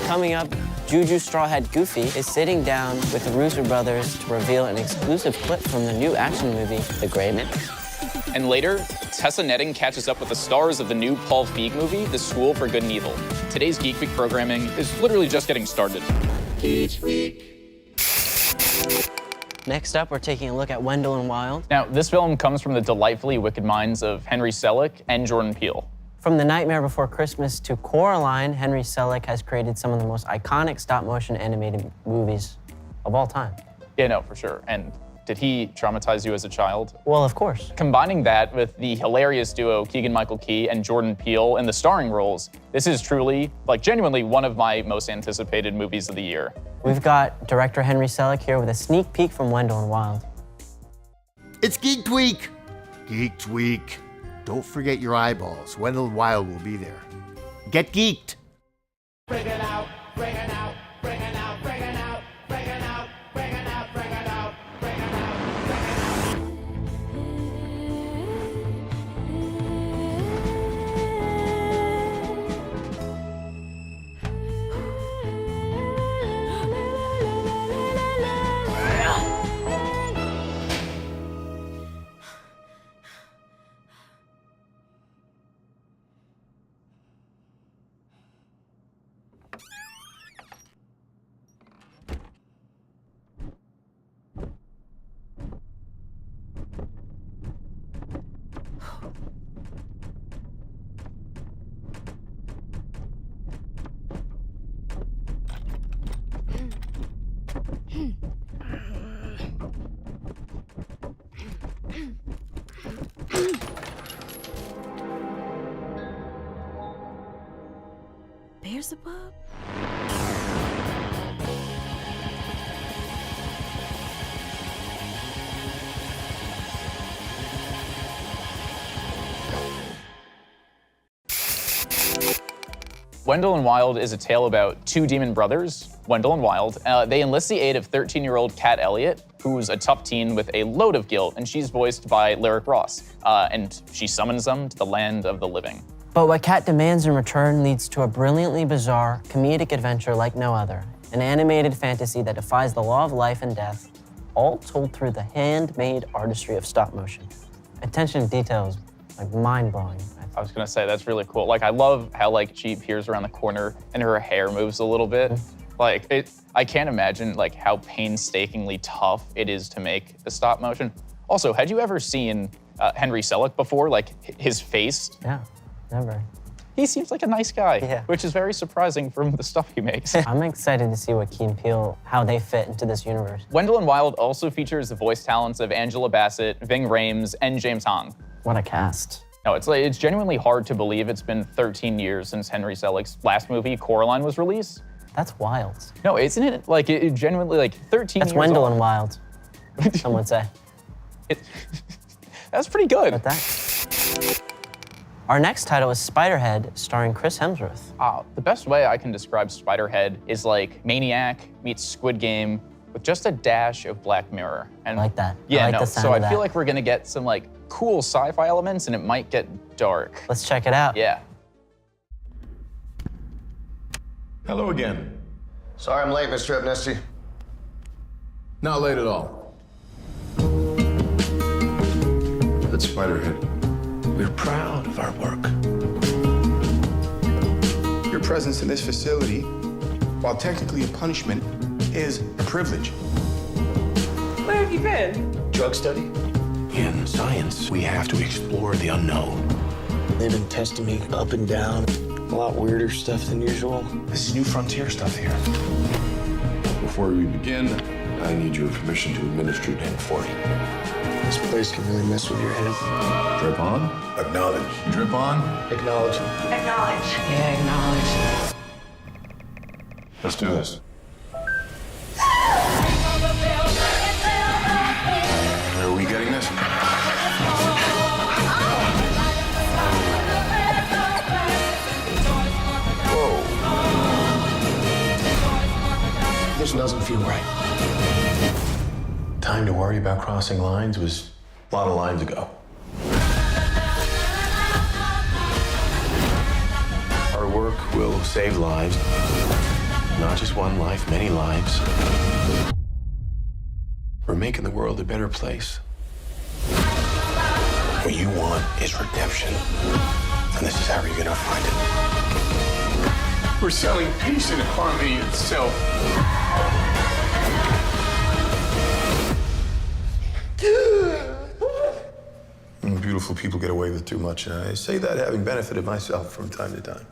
Coming up, Juju Strawhead Goofy is sitting down with the Russo brothers to reveal an exclusive clip from the new action movie, The Gray Man. And later, Tessa Netting catches up with the stars of the new Paul Feig movie, The School for Good and Evil. Today's Geek Week programming is literally just getting started. Geek Week. Next up, we're taking a look at Wendell Wild. Now, this film comes from the delightfully wicked minds of Henry Selick and Jordan Peele. From The Nightmare Before Christmas to Coraline, Henry Selick has created some of the most iconic stop-motion animated movies of all time. Yeah, no, for sure. And did he traumatize you as a child? Well, of course. Combining that with the hilarious duo Keegan-Michael Key and Jordan Peele in the starring roles, this is truly, like genuinely, one of my most anticipated movies of the year. We've got director Henry Selick here with a sneak peek from Wendell Wild. It's Geeked Week! Geeked Week. Don't forget your eyeballs. Wendell Wild will be there. Get geeked! Bring it out, bring it out, bring it out, bring it out, bring it out, bring it out, bring it out, bring it out. Beelzebub? Wendell Wild is a tale about two demon brothers, Wendell and Wild. They enlist the aid of 13-year-old Kat Elliott, who's a tough teen with a load of guilt, and she's voiced by Lyric Ross. And she summons them to the land of the living. But what Kat demands in return leads to a brilliantly bizarre, comedic adventure like no other. An animated fantasy that defies the law of life and death, all told through the handmade artistry of stop motion. Attention to detail is like mind-blowing. I was gonna say, that's really cool. Like, I love how like she peers around the corner and her hair moves a little bit. Like, I can't imagine like how painstakingly tough it is to make the stop motion. Also, had you ever seen Henry Selick before? Like his face? Yeah, never. He seems like a nice guy, which is very surprising from the stuff he makes. I'm excited to see what Key and Peele, how they fit into this universe. Wendell and Wild also features the voice talents of Angela Bassett, Ving Rhames, and James Hong. What a cast. No, it's genuinely hard to believe it's been 13 years since Henry Selick's last movie, Coraline, was released. That's wild. No, isn't it? Like, it genuinely, like, 13 That's years Wendell old. and Wild, some would say. That's pretty good. But that. Our next title is Spiderhead, starring Chris Hemsworth. The best way I can describe Spiderhead is like Maniac meets Squid Game with just a dash of Black Mirror. And I like that. Yeah, I like no, the sound so of I feel that. like we're gonna get some like cool sci-fi elements and it might get dark. Let's check it out. Yeah. Hello again. Sorry I'm late, Mr. Amnesty. Not late at all. That's Spiderhead. We're proud of our work. Your presence in this facility, while technically a punishment, is a privilege. Where have you been? Drug study? In science, we have to explore the unknown. They've been testing me up and down. A lot weirder stuff than usual. This is new frontier stuff here. Before we begin, I need your permission to administer 1040. This place can really mess with your head. Drip on. Acknowledge. Drip on. Acknowledge. Acknowledge. Yeah, acknowledge. Let's do this. Are we getting this? This doesn't feel right. Time to worry about crossing lines was a lot of lines ago. Our work will save lives. Not just one life, many lives. We're making the world a better place. What you want is redemption. And this is how you're gonna find it. We're selling peace and harmony itself. Beautiful people get away with too much, and I say that having benefited myself from time to time.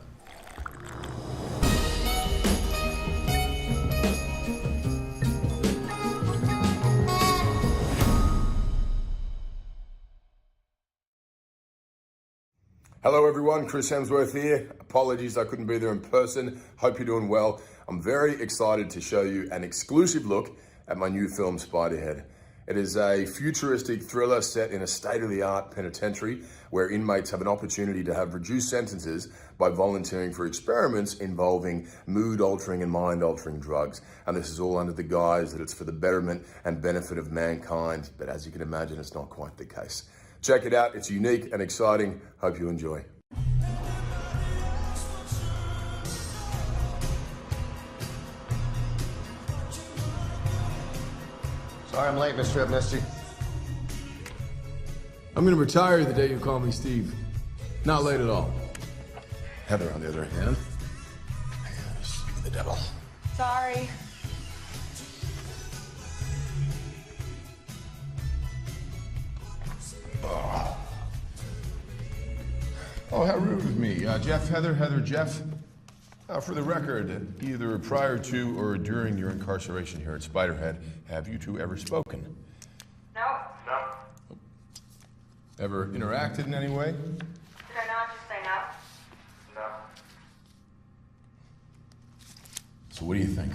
Hello everyone, Chris Hemsworth here. Apologies I couldn't be there in person. Hope you're doing well. I'm very excited to show you an exclusive look at my new film, Spiderhead. It is a futuristic thriller set in a state-of-the-art penitentiary where inmates have an opportunity to have reduced sentences by volunteering for experiments involving mood-altering and mind-altering drugs. And this is all under the guise that it's for the betterment and benefit of mankind. But as you can imagine, it's not quite the case. Check it out. It's unique and exciting. Hope you enjoy. Sorry I'm late, Mr. Amnesty. I'm gonna retire the day you call me Steve. Not late at all. Heather, on the other hand, the devil. Sorry. Oh, how rude of me. Jeff, Heather, Heather, Jeff. For the record, either prior to or during your incarceration here at Spiderhead, have you two ever spoken? No. No. Ever interacted in any way? Did I not just say no? So what do you think?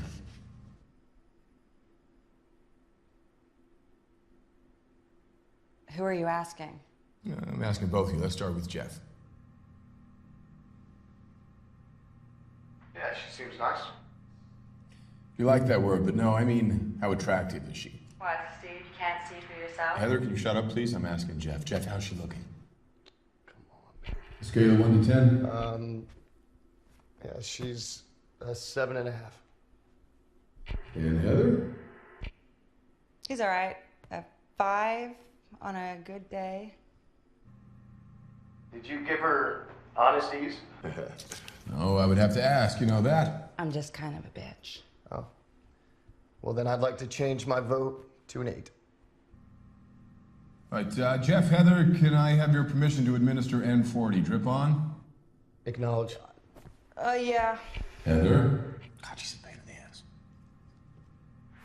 Who are you asking? I'm asking both of you. Let's start with Jeff. Yeah, she seems nice. You like that word, but no, I mean, how attractive is she? What, Steve, you can't see for yourself? Heather, can you shut up, please? I'm asking Jeff. Jeff, how's she looking? Scale of 1 to 10? Yeah, she's a 7.5. And Heather? He's all right. A 5 on a good day. Did you give her honesties? No, I would have to ask. You know that? I'm just kind of a bitch. Oh. Well, then I'd like to change my vote to an 8. Right, Jeff, Heather, can I have your permission to administer N40? Drip on? Acknowledge. Yeah. Heather? God, she's a pain in the ass.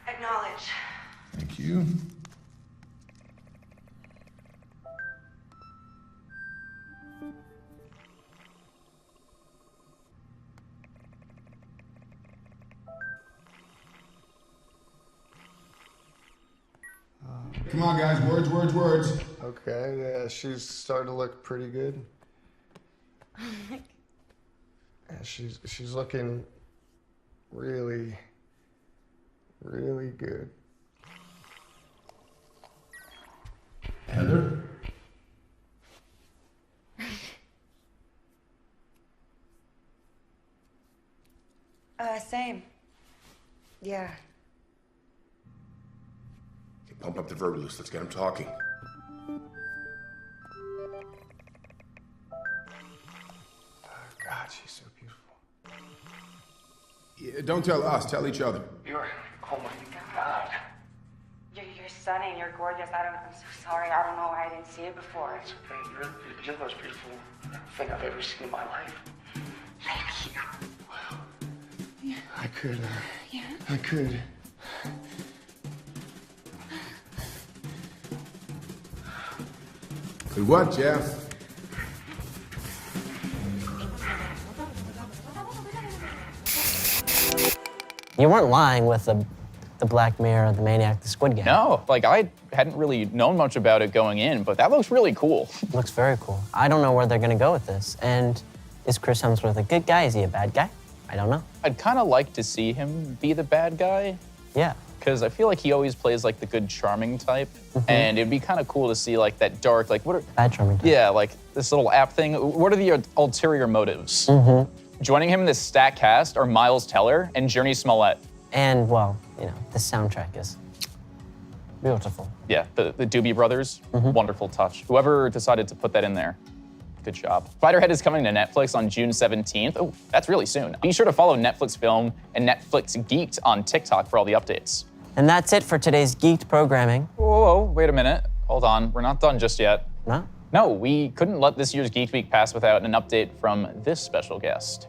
Acknowledge. Thank you. Come on, guys. Words, words, words. Okay, yeah, she's starting to look pretty good. Yeah, she's looking really, really good. Heather? Same. Yeah. Okay, pump up the verbalists. Let's get them talking. God, she's so beautiful. Yeah, don't tell us. Tell each other. Oh my God. You're stunning. You're gorgeous. I'm so sorry. I don't know why I didn't see it before. It's okay. You're the most beautiful thing I've ever seen in my life. Thank you. Wow. Yeah. I could. Yeah. I could. Good what, Jeff? You weren't lying with the Black Mirror, the Maniac, the Squid Game. No, like I hadn't really known much about it going in, but that looks really cool. Looks very cool. I don't know where they're gonna go with this. And is Chris Hemsworth a good guy? Is he a bad guy? I don't know. I'd kind of like to see him be the bad guy. Yeah. Because I feel like he always plays like the good charming type. And it'd be kind of cool to see like that dark, like what are... Bad charming type. Yeah, like this little app thing. What are the ulterior motives? Joining him in this stacked cast are Miles Teller and Jurnee Smollett. And, well, you know, the soundtrack is beautiful. Yeah, the Doobie Brothers, wonderful touch. Whoever decided to put that in there, good job. Spiderhead is coming to Netflix on June 17th. Oh, that's really soon. Be sure to follow Netflix Film and Netflix Geeked on TikTok for all the updates. And that's it for today's Geeked programming. Whoa, wait a minute. Hold on, we're not done just yet. No? No, we couldn't let this year's Geek Week pass without an update from this special guest.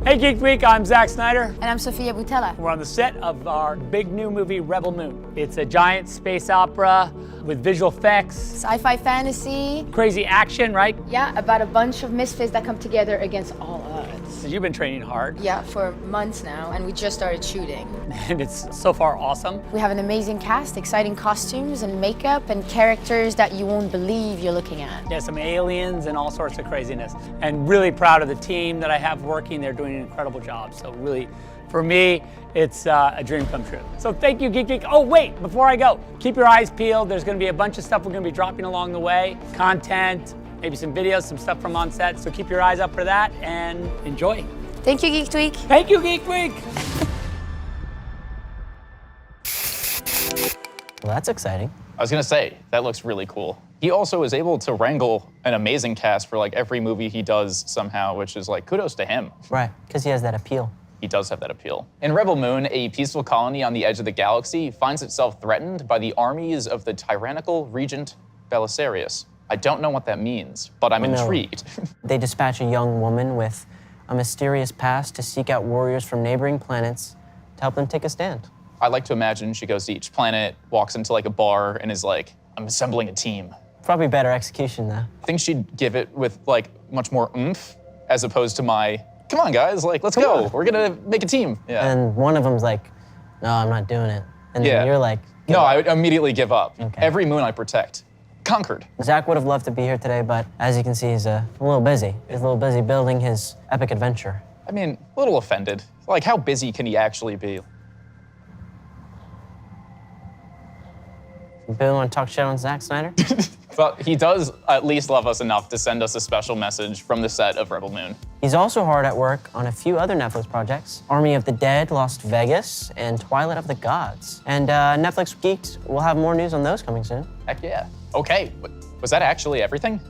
Hey Geek Week, I'm Zack Snyder. And I'm Sofia Boutella. We're on the set of our big new movie, Rebel Moon. It's a giant space opera with visual effects. Sci-fi fantasy. Crazy action, right? Yeah, about a bunch of misfits that come together against all odds. You've been training hard. Yeah, for months now, and we just started shooting. And it's so far awesome. We have an amazing cast, exciting costumes and makeup, and characters that you won't believe you're looking at. Yeah, some aliens and all sorts of craziness. And really proud of the team that I have working. They're doing an incredible job. So really, for me, it's a dream come true. So thank you, Geek Geek. Oh, wait, before I go, keep your eyes peeled. There's gonna be a bunch of stuff we're gonna be dropping along the way. Content, maybe some videos, some stuff from on set. So keep your eyes up for that and enjoy. Thank you, Geek Week. Thank you, Geek Week. Well, that's exciting. I was gonna say, that looks really cool. He also is able to wrangle an amazing cast for like every movie he does somehow, which is like kudos to him. Right, because he has that appeal. He does have that appeal. In Rebel Moon, a peaceful colony on the edge of the galaxy finds itself threatened by the armies of the tyrannical regent Belisarius. I don't know what that means, but I'm intrigued. They dispatch a young woman with a mysterious past to seek out warriors from neighboring planets to help them take a stand. I like to imagine she goes to each planet, walks into like a bar, and is like, I'm assembling a team. Probably better execution, though. I think she'd give it with like much more oomph, as opposed to my come on, guys, like, let's go. We're gonna make a team. Yeah. And one of them's like, no, I'm not doing it. And Yeah. then you're like, No, I would immediately give up. Okay. Every moon I protect. Conquered. Zach would have loved to be here today, but as you can see, he's a little busy. He's a little busy building his epic adventure. I mean, a little offended. Like, how busy can he actually be? Bill, want to talk shit on Zack Snyder? But he does at least love us enough to send us a special message from the set of Rebel Moon. He's also hard at work on a few other Netflix projects: Army of the Dead, Lost Vegas, and Twilight of the Gods. And Netflix Geeked will have more news on those coming soon. Heck yeah. Okay, was that actually everything?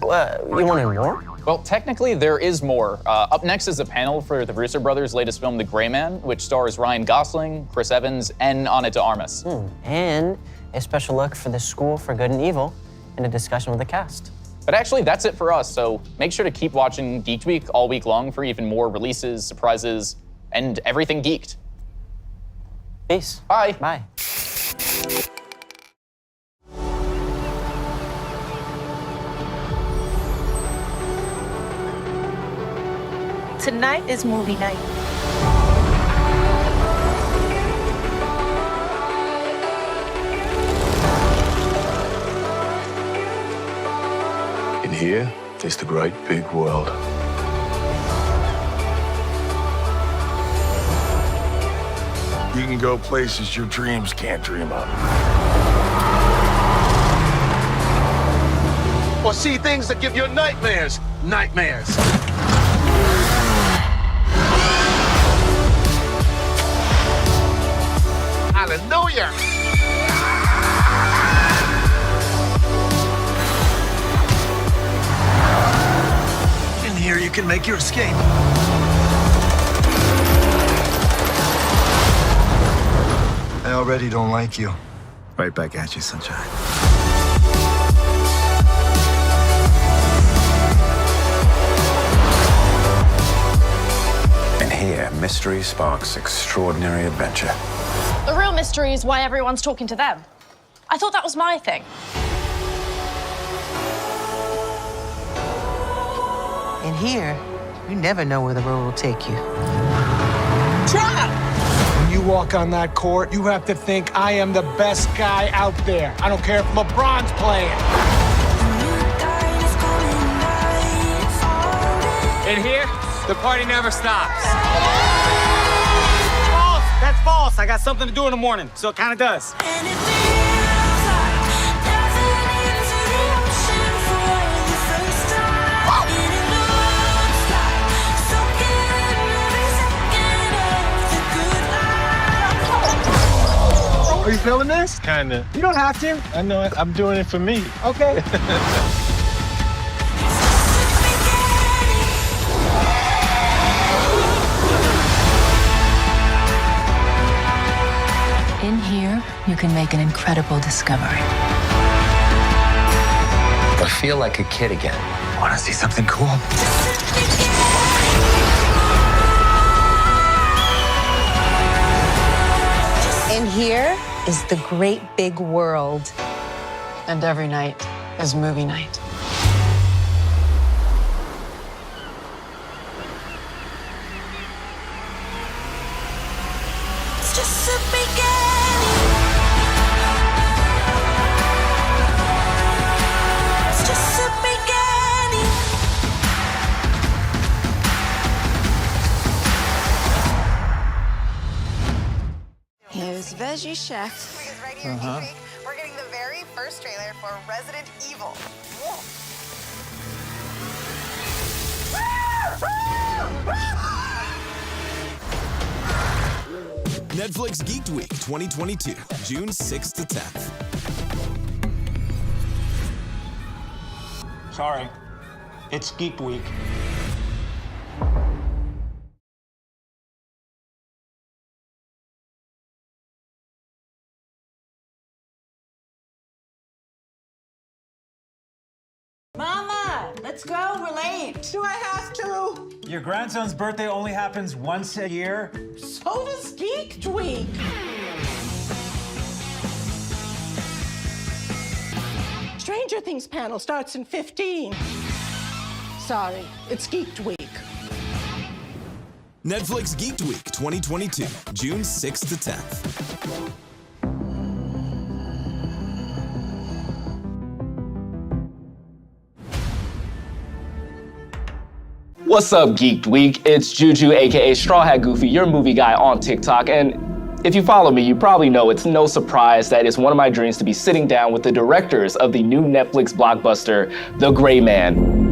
You wanted more? Well, technically, there is more. Up next is a panel for the Russo brothers' latest film, The Gray Man, which stars Ryan Gosling, Chris Evans, and Ana de Armas. And a special look for The School for Good and Evil, and a discussion with the cast. But actually, that's it for us, so make sure to keep watching Geeked Week all week long for even more releases, surprises, and everything geeked. Peace. Bye. Bye. Tonight is movie night. In here is the great big world. You can go places your dreams can't dream of. Or see things that give you nightmares. Nightmares. Hallelujah. In here, you can make your escape. I already don't like you. Right back at you, sunshine. And here, mystery sparks extraordinary adventure. The real mystery is why everyone's talking to them. I thought that was my thing. In here, you never know where the road will take you. When you walk on that court, you have to think I am the best guy out there. I don't care if LeBron's playing. In here, the party never stops. False! That's false. I got something to do in the morning, so it kind of does. Are you feeling this? Kinda. You don't have to. I know it. I'm doing it for me. Okay. In here, you can make an incredible discovery. I feel like a kid again. Want to see something cool? In here is the great big world. And every night is movie night. It's just a beginning. It's just a beginning. Here's Veggie Chef. We're getting the very first trailer for Resident Evil. Netflix Geeked Week 2022, June 6th to 10th. Sorry. It's Geek Week. Mama, let's go. We're late. Do I have to? Your grandson's birthday only happens once a year. So does Geek Week. Stranger Things panel starts in 15. Sorry, it's Geek Week. Netflix Geeked Week 2022, June 6th to 10th. What's up, Geeked Week? It's Juju, aka Straw Hat Goofy, your movie guy on TikTok, and if you follow me, you probably know it's no surprise that it's one of my dreams to be sitting down with the directors of the new Netflix blockbuster, The Gray Man.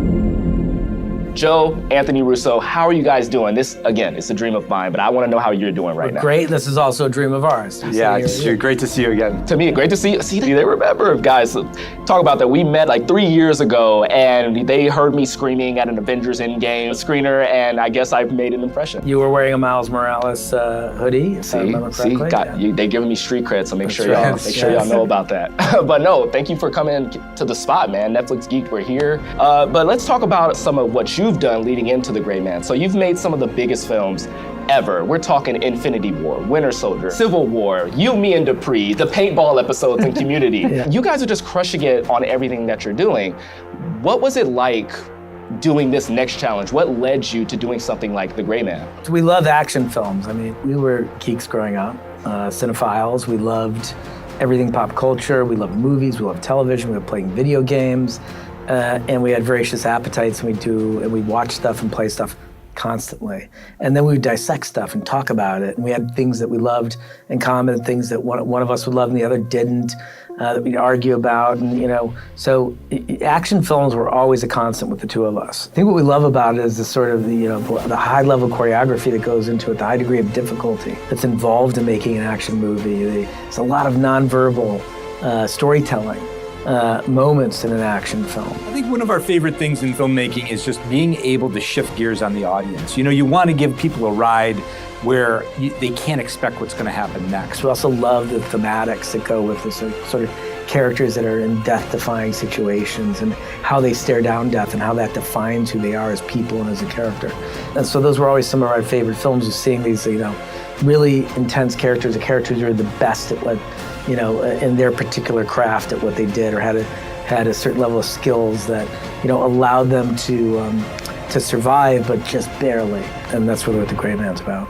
Joe, Anthony, Russo, how are you guys doing? This, again, it's a dream of mine, but I want to know how you're doing right now. Great. This is also a dream of ours. Yeah, it's great to see you again. To me, great to see you. See, they remember, guys. Talk about that. We met like 3 years ago, and they heard me screaming at an Avengers Endgame screener, and I guess I've made an impression. You were wearing a Miles Morales hoodie, if I remember correctly. They giving me street cred, so make That's sure right. y'all know about that. But no, thank you for coming to the spot, man. Netflix Geeked, we're here. But let's talk about some of what you've done leading into The Gray Man. So you've made some of the biggest films ever. We're talking Infinity War, Winter Soldier, Civil War, You, Me, and Dupree, the paintball episodes in Community. Yeah. You guys are just crushing it on everything that you're doing. What was it like doing this next challenge? What led you to doing something like The Gray Man? We love action films. I mean, we were geeks growing up, cinephiles. We loved everything pop culture. We loved movies. We loved television. We loved playing video games. And we had voracious appetites, and we'd watch stuff and play stuff constantly. And then we would dissect stuff and talk about it. And we had things that we loved in common and things that one of us would love and the other didn't, that we'd argue about. And, so action films were always a constant with the two of us. I think what we love about it is the sort of the high level choreography that goes into it, the high degree of difficulty that's involved in making an action movie. There's a lot of nonverbal storytelling. Moments in an action film. I think one of our favorite things in filmmaking is just being able to shift gears on the audience. You want to give people a ride where they can't expect what's going to happen next. We also love the thematics that go with this sort of characters that are in death-defying situations and how they stare down death and how that defines who they are as people and as a character. And so those were always some of our favorite films, is seeing these, really intense characters, the characters who are the best at what, in their particular craft at what they did, or had a certain level of skills that, allowed them to survive, but just barely. And that's really what The Gray Man's about.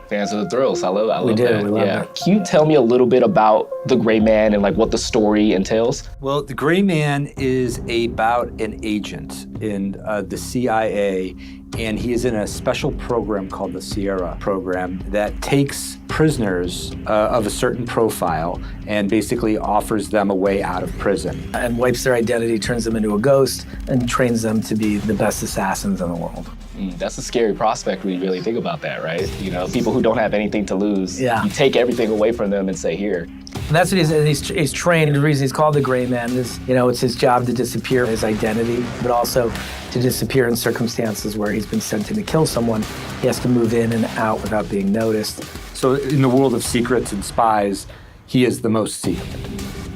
Fans of the thrills. I love that. We love that. Can you tell me a little bit about The Gray Man and what the story entails? Well, The Gray Man is about an agent in the CIA, and he is in a special program called the Sierra program that takes prisoners of a certain profile and basically offers them a way out of prison. And wipes their identity, turns them into a ghost, and trains them to be the best assassins in the world. That's a scary prospect when you really think about that, right? People who don't have anything to lose, Yeah. You take everything away from them and say, here. And that's what he's trained. The reason he's called the Gray Man is, it's his job to disappear his identity, but also to disappear in circumstances where he's been sent in to kill someone. He has to move in and out without being noticed. So in the world of secrets and spies, he is the most secret.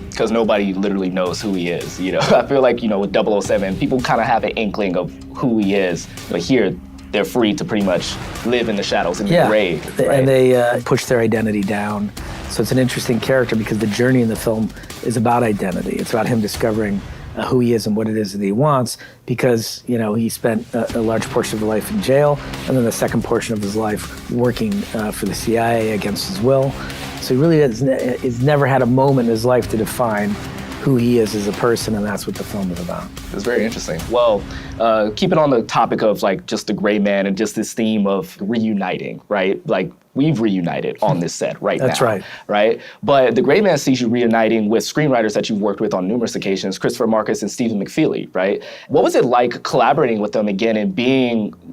Because nobody literally knows who he is, I feel like, with 007, people kind of have an inkling of who he is, but here, they're free to pretty much live in the shadows in the grave. Right? And they push their identity down. So it's an interesting character because the journey in the film is about identity. It's about him discovering who he is and what it is that he wants, because he spent a large portion of his life in jail, and then the second portion of his life working for the CIA against his will. So he really has never had a moment in his life to define who he is as a person, and that's what the film is about. It's very interesting. Well, keeping on the topic of just the Gray Man and just this theme of reuniting, right? We've reunited on this set now. That's right. Right? But The Gray Man sees you reuniting with screenwriters that you've worked with on numerous occasions, Christopher Marcus and Stephen McFeely, right? What was it like collaborating with them again and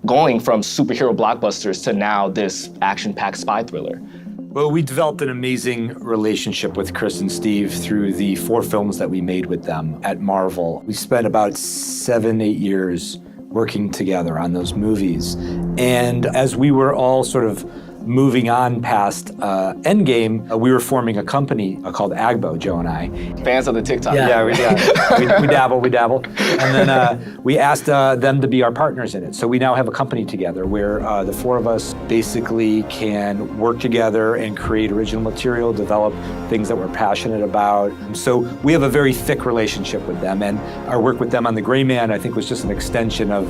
going from superhero blockbusters to now this action-packed spy thriller? Well, we developed an amazing relationship with Chris and Steve through the 4 films that we made with them at Marvel. We spent about 7-8 years working together on those movies. And as we were all sort of moving on past Endgame, we were forming a company called Agbo, Joe and I. Fans of the TikTok. Yeah, we dabble. And then we asked them to be our partners in it. So we now have a company together where the four of us basically can work together and create original material, develop things that we're passionate about. So we have a very thick relationship with them, and our work with them on The Gray Man, I think, was just an extension of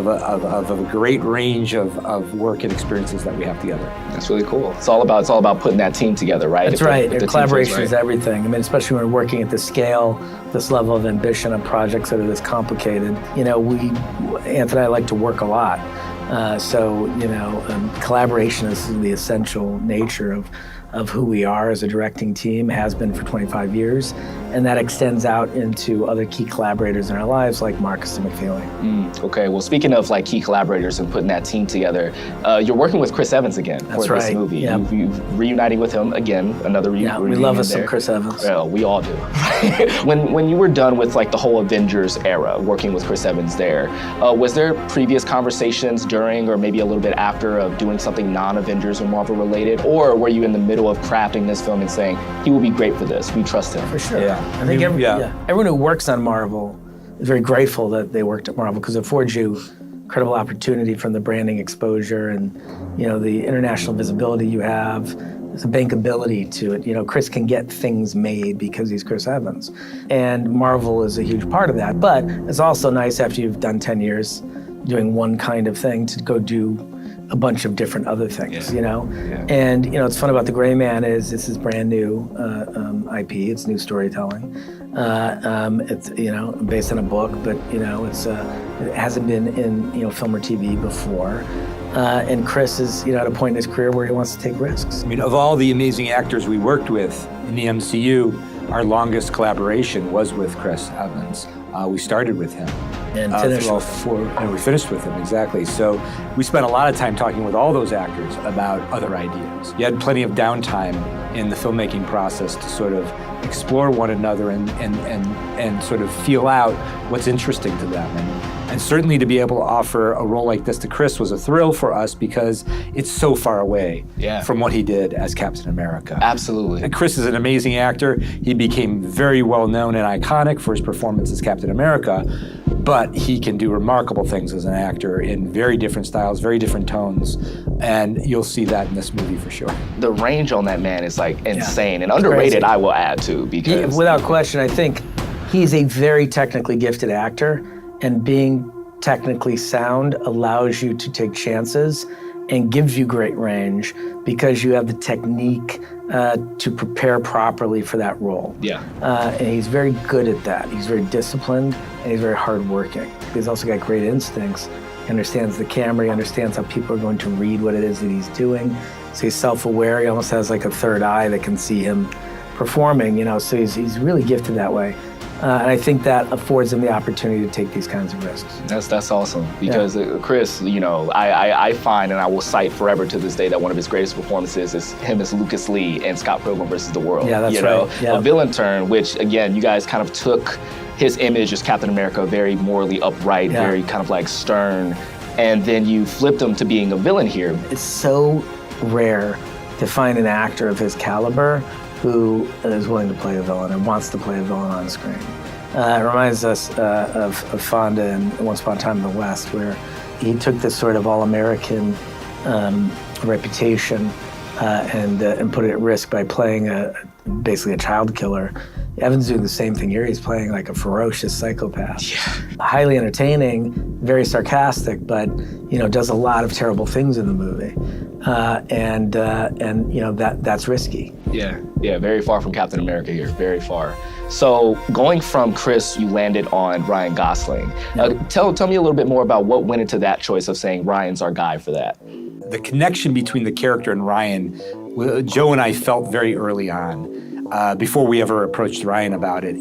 a great range of work and experiences that we have together. That's really cool. It's all about putting that team together, right? That's right. Collaboration is everything. I mean, especially when we're working at this scale, this level of ambition on projects that are this complicated. You know, Anthony and I like to work a lot. Collaboration is the essential nature of who we are as a directing team, has been for 25 years, and that extends out into other key collaborators in our lives like Marcus and McFeely. Okay, well, speaking of like key collaborators and putting that team together, you're working with Chris Evans again for this movie. Yep. You're reuniting with him again, another reunion. Yeah, we love us some Chris Evans. Well, we all do. When you were done with like the whole Avengers era, working with Chris Evans there, was there previous conversations during or maybe a little bit after of doing something non-Avengers or Marvel related, or were you in the middle of crafting this film and saying, he will be great for this, we trust him? For sure. I think everyone who works on Marvel is very grateful that they worked at Marvel, because it affords you incredible opportunity from the branding exposure and the international visibility you have. There's a bankability to it. Chris can get things made because he's Chris Evans. And Marvel is a huge part of that. But it's also nice after you've done 10 years doing one kind of thing to go do a bunch of different other things, And, what's fun about The Gray Man is this is brand new IP, it's new storytelling. It's, based on a book, but, it hasn't been in, film or TV before. And Chris is, at a point in his career where he wants to take risks. I mean, of all the amazing actors we worked with in the MCU, our longest collaboration was with Chris Evans. We started with him. And finished and we finished with him, exactly. So we spent a lot of time talking with all those actors about other ideas. You had plenty of downtime in the filmmaking process to sort of explore one another and sort of feel out what's interesting to them. And certainly to be able to offer a role like this to Chris was a thrill for us because it's so far away from what he did as Captain America. Absolutely. And Chris is an amazing actor. He became very well known and iconic for his performance as Captain America, but he can do remarkable things as an actor in very different styles, very different tones, and you'll see that in this movie for sure. The range on that man is like insane and underrated, I will add too, because without question, I think he's a very technically gifted actor, and being technically sound allows you to take chances and gives you great range because you have the technique to prepare properly for that role. And he's very good at that. He's very disciplined and he's very hardworking. He's also got great instincts. He understands the camera, he understands how people are going to read what it is that he's doing. So he's self-aware, he almost has like a third eye that can see him performing, so he's really gifted that way. And I think that affords him the opportunity to take these kinds of risks. That's awesome because Chris, I find and I will cite forever to this day that one of his greatest performances is him as Lucas Lee in Scott Pilgrim vs. the World. Yeah, that's right. A villain turn, which again, you guys kind of took his image as Captain America, very morally upright, very kind of like stern, and then you flipped him to being a villain here. It's so rare to find an actor of his caliber who is willing to play a villain and wants to play a villain on screen. It reminds us of Fonda in Once Upon a Time in the West, where he took this sort of all-American reputation and put it at risk by playing basically a child killer. Evans doing the same thing here. He's playing like a ferocious psychopath. Highly entertaining, very sarcastic, but does a lot of terrible things in the movie. That's risky. Yeah, very far from Captain America here, very far. So going from Chris, you landed on Ryan Gosling. Tell me a little bit more about what went into that choice of saying Ryan's our guy for that. The connection between the character and Ryan, Joe and I felt very early on, before we ever approached Ryan about it.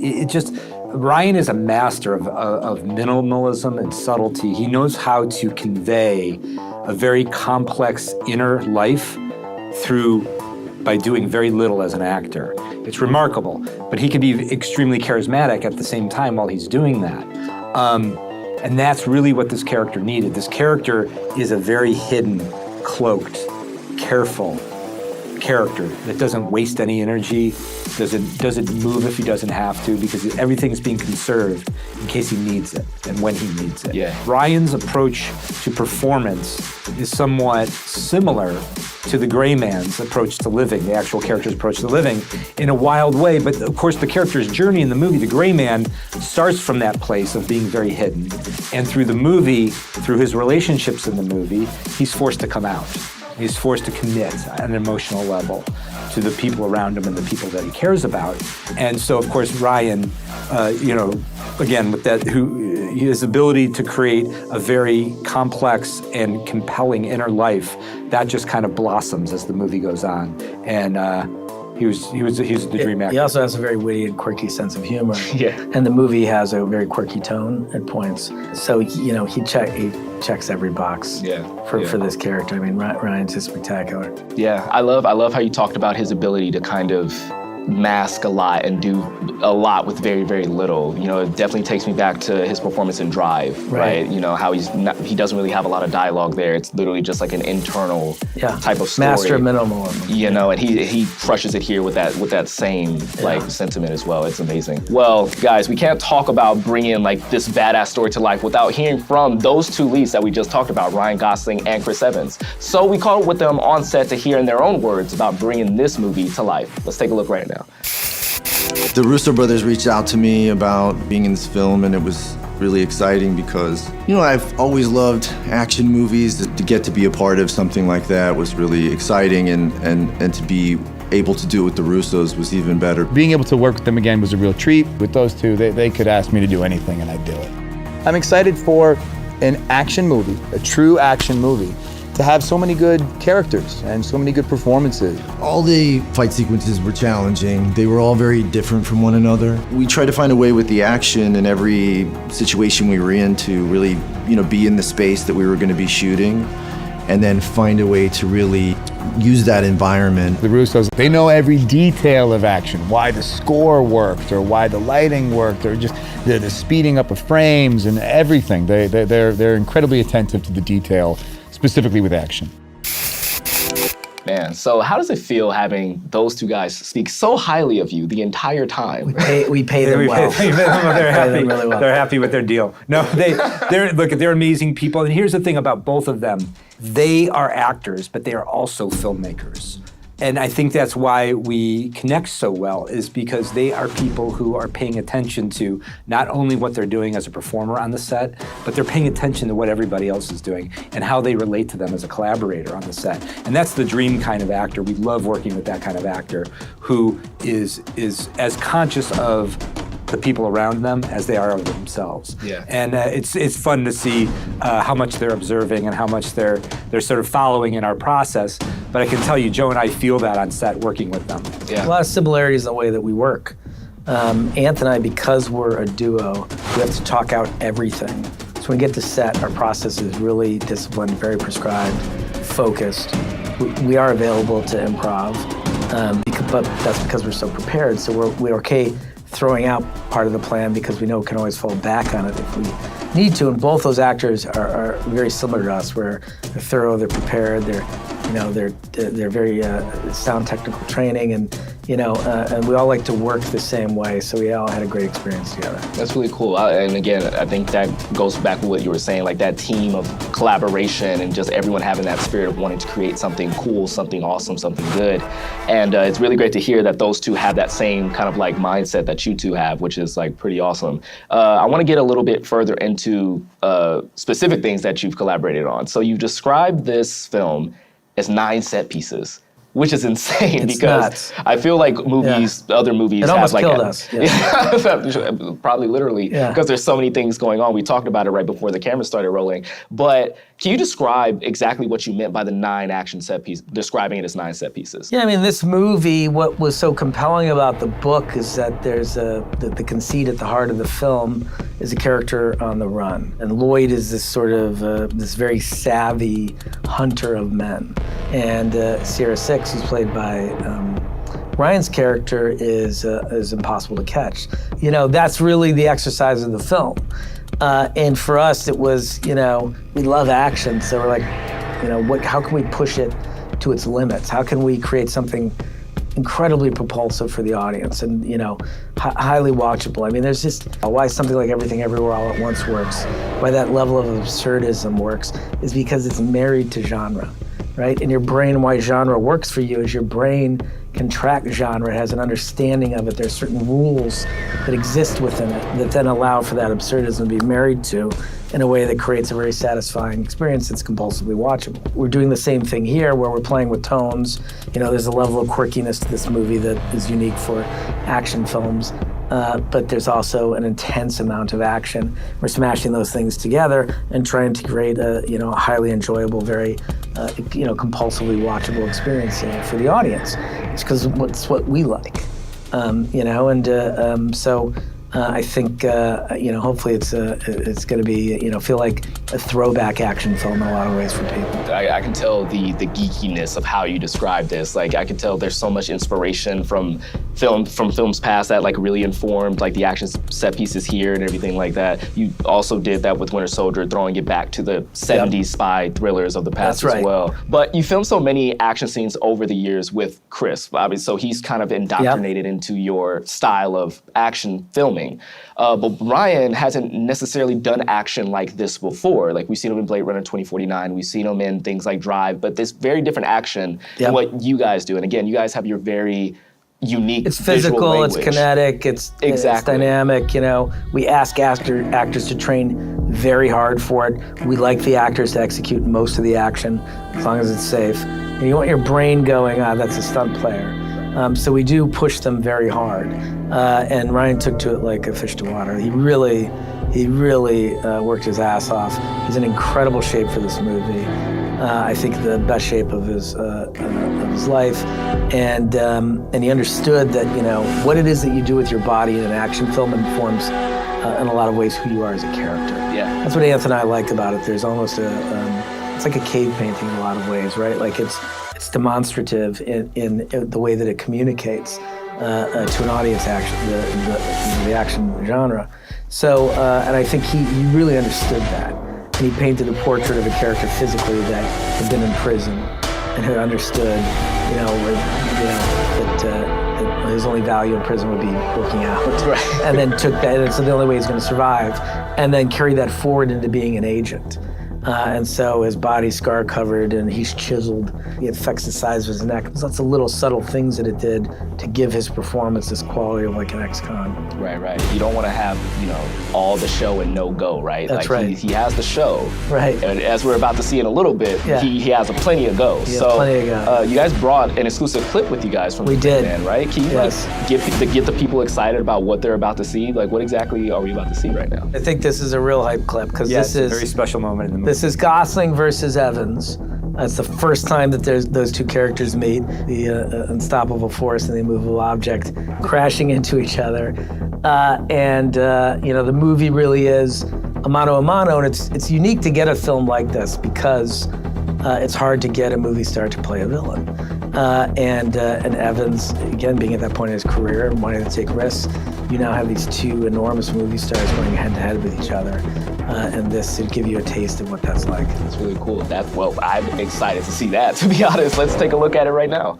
Ryan is a master of minimalism and subtlety. He knows how to convey a very complex inner life by doing very little as an actor. It's remarkable, but he can be extremely charismatic at the same time while he's doing that. And that's really what this character needed. This character is a very hidden, cloaked careful character that doesn't waste any energy, doesn't move if he doesn't have to, because everything's being conserved in case he needs it and when he needs it. Yeah. Ryan's approach to performance is somewhat similar to the gray man's approach to living, the actual character's approach to living, in a wild way. But of course, the character's journey in the movie, the gray man, starts from that place of being very hidden. And through the movie, through his relationships in the movie, he's forced to come out. He's forced to commit at an emotional level to the people around him and the people that he cares about. And so, of course, Ryan, again, with that, his ability to create a very complex and compelling inner life, that just kind of blossoms as the movie goes on. And he's the dream actor. He also has a very witty and quirky sense of humor. Yeah. And the movie has a very quirky tone at points. So, he checks every box for this character. I mean, Ryan's just spectacular. Yeah, I love how you talked about his ability to kind of mask a lot and do a lot with very, very little. It definitely takes me back to his performance in Drive, right? How he doesn't really have a lot of dialogue there. It's literally just like an internal type of story. Master of minimalism. And he crushes it here with that same sentiment as well. It's amazing. Well, guys, we can't talk about bringing like this badass story to life without hearing from those two leads that we just talked about, Ryan Gosling and Chris Evans. So we caught up with them on set to hear in their own words about bringing this movie to life. Let's take a look right now. The Russo brothers reached out to me about being in this film, and it was really exciting because, I've always loved action movies. To get to be a part of something like that was really exciting, and to be able to do it with the Russos was even better. Being able to work with them again was a real treat. With those two, they could ask me to do anything and I'd do it. I'm excited for an action movie, a true action movie, to have so many good characters and so many good performances. All the fight sequences were challenging. They were all very different from one another. We tried to find a way with the action in every situation we were in to really, be in the space that we were going to be shooting, and then find a way to really use that environment. The Russos, they know every detail of action, why the score worked or why the lighting worked or just the speeding up of frames and everything. They're incredibly attentive to the detail, specifically with action. Man, so how does it feel having those two guys speak so highly of you the entire time? We pay them well. They're happy. Really well. They're happy with their deal. No, they're amazing people. And here's the thing about both of them. They are actors, but they are also filmmakers. And I think that's why we connect so well, is because they are people who are paying attention to not only what they're doing as a performer on the set, but they're paying attention to what everybody else is doing and how they relate to them as a collaborator on the set. And that's the dream kind of actor. We love working with that kind of actor who is as conscious of the people around them as they are of themselves. Yeah. And it's fun to see how much they're observing and how much they're sort of following in our process. But I can tell you, Joe and I feel that on set working with them. Yeah. A lot of similarities in the way that we work. Anth and I, because we're a duo, we have to talk out everything. So when we get to set, our process is really disciplined, very prescribed, focused. We are available to improv, but that's because we're so prepared. So we're okay throwing out part of the plan because we know we can always fall back on it if we need to. And both those actors are very similar to us, where they're thorough, they're prepared, they're very sound technical training, and we all like to work the same way. So we all had a great experience together. That's really cool. And again, I think that goes back to what you were saying, like that team of collaboration and just everyone having that spirit of wanting to create something cool, something awesome, something good. And it's really great to hear that those two have that same kind of like mindset that you two have, which is like pretty awesome. I want to get a little bit further into specific things that you've collaborated on. So you've described this film as 9 set pieces, which is insane. It's because nuts. I feel like other movies It have almost like killed us. Yeah. Probably literally, Yeah. because there's so many things going on. We talked about it right before the camera started rolling. But can you describe exactly what you meant by the 9 action set pieces, describing it as 9 set pieces? Yeah, I mean, this movie, what was so compelling about the book is that there's the conceit at the heart of the film is a character on the run. And Lloyd is this sort of, this very savvy hunter of men. And Sierra Six, who's played by Ryan's character, is impossible to catch. That's really the exercise of the film. And for us, it was, we love action, so we're like, how can we push it to to its limits? How can we create something incredibly propulsive for the audience and, you know, highly watchable? I mean, there's just why something like Everything Everywhere All at Once works, why that level of absurdism works, is because it's married to genre, right? In your brain, why genre works for you is your brain can track genre, it has an understanding of it. There's certain rules that exist within it that then allow for that absurdism to be married to in a way that creates a very satisfying experience that's compulsively watchable. We're doing the same thing here where we're playing with tones. You know, there's a level of quirkiness to this movie that is unique for action films, but there's also an intense amount of action. We're smashing those things together and trying to create a, you know, a highly enjoyable, very, you know, compulsively watchable experience for the audience. It's because it's what we like, you know, and so I think, you know, hopefully it's going to be, you know, feel like a throwback action film in a lot of ways for people. I can tell the geekiness of how you described this. Like, I can tell there's so much inspiration from films past that like really informed like the action set pieces here and everything like that. You also did that with Winter Soldier, throwing it back to the 70s spy thrillers of the past as well. But you filmed so many action scenes over the years with Chris, obviously, so he's kind of indoctrinated into your style of action filming. But Ryan hasn't necessarily done action like this before. Like, we've seen him in Blade Runner 2049, we've seen him in things like Drive, but this very different action than what you guys do. And again, you guys have your very unique It's physical, it's kinetic, it's dynamic, you know. We ask actors to train very hard for it. We like the actors to execute most of the action, as long as it's safe. And you want your brain going, that's a stunt player. So we do push them very hard. And Ryan took to it like a fish to water. He really worked his ass off. He's in incredible shape for this movie. I think the best shape of his life, and he understood that, you know, what it is that you do with your body in an action film informs in a lot of ways who you are as a character. Yeah, that's what Anthony and I like about it. There's almost it's like a cave painting in a lot of ways, right? Like it's demonstrative in the way that it communicates to an audience, the action genre. So, and I think he really understood that. And he painted a portrait of a character physically that had been in prison and who understood, you know, that his only value in prison would be working out. Right. And then took that, and it's the only way he's going to survive, and then carry that forward into being an agent. And so his body's scar covered and he's chiseled. It affects the size of his neck. There's lots of little subtle things that it did to give his performance this quality of like an ex-con. Right. You don't want to have, you know, all the show and no go, right? That's like right. He has the show. Right. And as we're about to see in a little bit, he has a plenty of go. Plenty of go. You guys brought an exclusive clip with you guys from Sandman, right? Can you get the people excited about what they're about to see? Like, what exactly are we about to see right now? I think this is a real hype clip because this is a very special moment in the movie. This is Gosling versus Evans. It's the first time that those two characters meet, the unstoppable force and the immovable object crashing into each other. You know, the movie really is a mano a mano, and it's unique to get a film like this because it's hard to get a movie star to play a villain. And Evans, again, being at that point in his career and wanting to take risks, you now have these two enormous movie stars going head-to-head with each other. And this will give you a taste of what that's like. That's really cool. I'm excited to see that, to be honest. Let's take a look at it right now.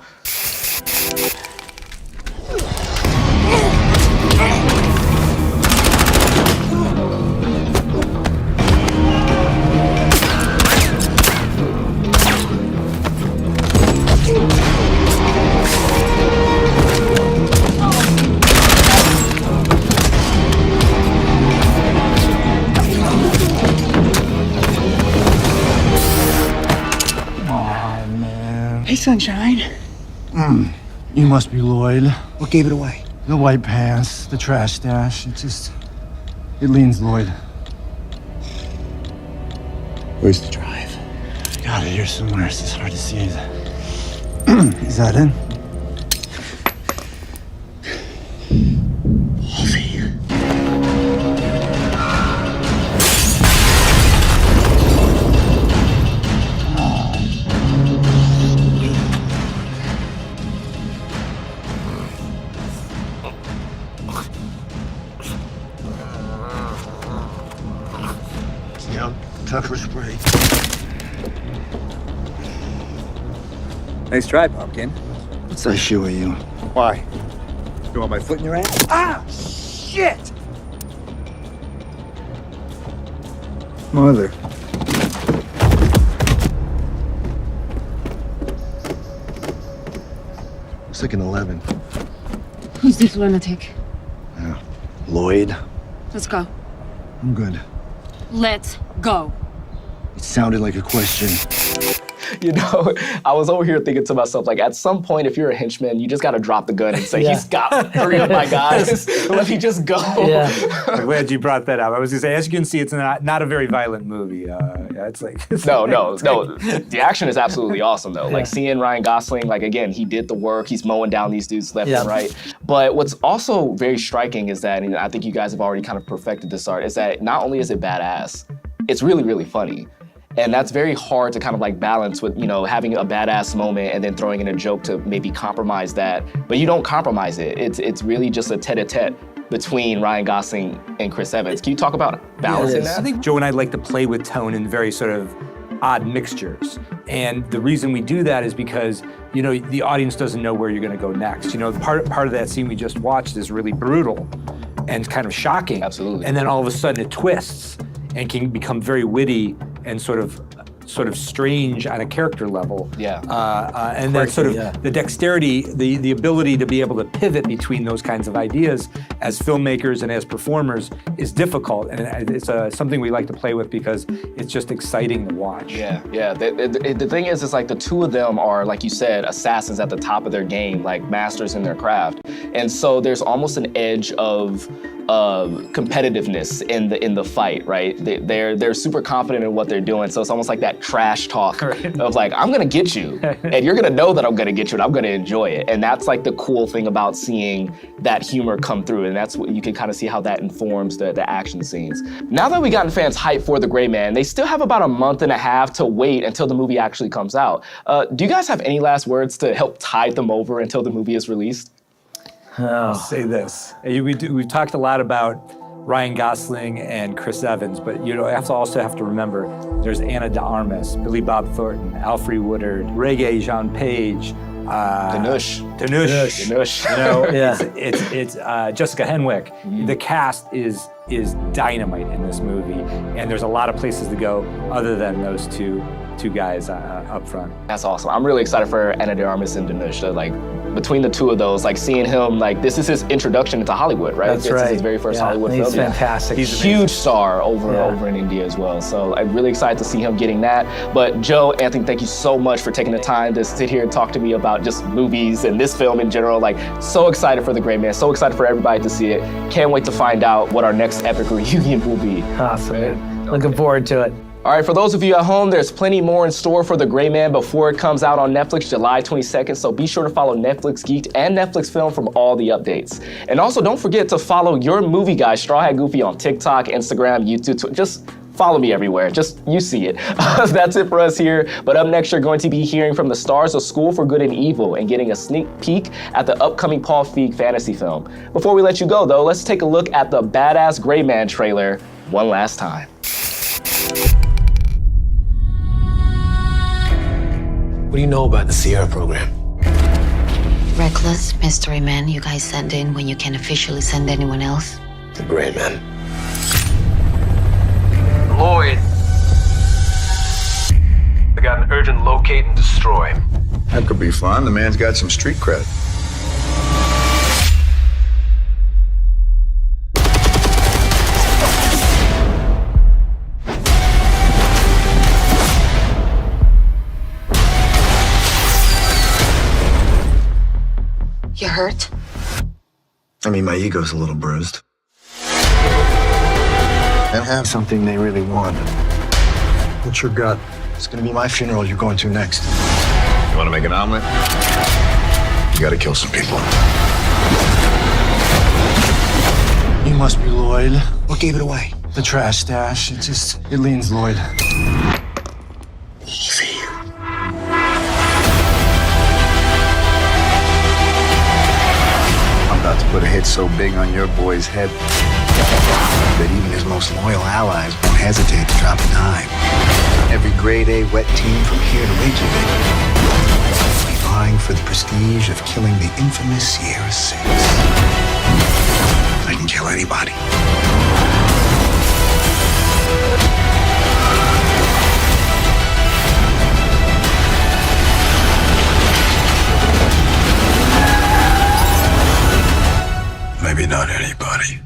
Hey, Sunshine. You must be Lloyd. What gave it away? The white pants, the trash stash. It leans Lloyd. Where's the drive? Got it here somewhere. It's just hard to see. Is that it? Pepper spray. Nice try, Pumpkin. What's that shoe with you? Why? You want my foot in your ass? Ah! Shit! Mother. It's like an 11. Who's this lunatic? Lloyd. Let's go. I'm good. Let's go. It sounded like a question. You know, I was over here thinking to myself, like, at some point, if you're a henchman, you just got to drop the gun and say, he's got, hurry up, my guys. Let me just go. Yeah. I'm glad you brought that up. I was going to say, as you can see, it's not a very violent movie. It's like... No. The action is absolutely awesome, though. Like, seeing Ryan Gosling, like, again, he did the work. He's mowing down these dudes left and right. But what's also very striking is that, and I think you guys have already kind of perfected this art, is that not only is it badass, it's really, really funny. And that's very hard to kind of like balance with, you know, having a badass moment and then throwing in a joke to maybe compromise that. But you don't compromise it. It's really just a tete-a-tete between Ryan Gosling and Chris Evans. Can you talk about balancing that? I think Joe and I like to play with tone in very sort of odd mixtures. And the reason we do that is because, you know, the audience doesn't know where you're gonna go next. You know, part of that scene we just watched is really brutal and kind of shocking. Absolutely. And then all of a sudden it twists and can become very witty and sort of strange on a character level. Yeah. And that's sort of the dexterity, the ability to be able to pivot between those kinds of ideas as filmmakers and as performers is difficult. And it's something we like to play with because it's just exciting to watch. Yeah. The thing is, it's like the two of them are, like you said, assassins at the top of their game, like masters in their craft. And so there's almost an edge of competitiveness in the fight, right? They're super confident in what they're doing, so it's almost like that trash talk of like, I'm gonna get you, and you're gonna know that I'm gonna get you, and I'm gonna enjoy it. And that's like the cool thing about seeing that humor come through, and that's what you can kind of see how that informs the action scenes. Now that we've gotten fans hyped for The Gray Man, they still have about a month and a half to wait until the movie actually comes out. Do you guys have any last words to help tide them over until the movie is released? I'll say this. We've talked a lot about Ryan Gosling and Chris Evans, but you know, also have to remember there's Ana de Armas, Billy Bob Thornton, Alfre Woodard, Reggae Jean Page, Danush. You know, it's Jessica Henwick. The cast is dynamite in this movie, and there's a lot of places to go other than those two guys up front. That's awesome. I'm really excited for Ana de Armas and Danush. Like, between the two of those, like seeing him, like this is his introduction into Hollywood, right? That's right. This is his very first Hollywood film. He's fantastic. He's a huge star over in India as well. So I'm really excited to see him getting that. But Joe, Anthony, thank you so much for taking the time to sit here and talk to me about just movies and this film in general. Like, so excited for The Gray Man. So excited for everybody to see it. Can't wait to find out what our next epic reunion will be. Awesome, man. Looking forward to it. All right, for those of you at home, there's plenty more in store for The Gray Man before it comes out on Netflix July 22nd, so be sure to follow Netflix Geeked and Netflix Film from all the updates. And also, don't forget to follow your movie guy, Straw Hat Goofy, on TikTok, Instagram, YouTube, just follow me everywhere, just you see it. That's it for us here, but up next, you're going to be hearing from the stars of School for Good and Evil and getting a sneak peek at the upcoming Paul Feig fantasy film. Before we let you go, though, let's take a look at the badass Gray Man trailer one last time. What do you know about the Sierra program? Reckless mystery men you guys send in when you can't officially send anyone else. The Gray Man. Lloyd. I got an urgent locate and destroy. That could be fun. The man's got some street cred. You hurt? I mean, my ego's a little bruised. And have something they really want. What's your gut? It's gonna be my funeral you're going to next. You want to make an omelet? You got to kill some people. You must be Lloyd. What gave it away? The trash stash. It leans Lloyd. Easy. I'm about to put a hit so big on your boy's head that even his most loyal allies won't hesitate to drop a dime. Every grade A wet team from here to Reykjavik vying for the prestige of killing the infamous Sierra Six. I can kill anybody. Maybe not anybody.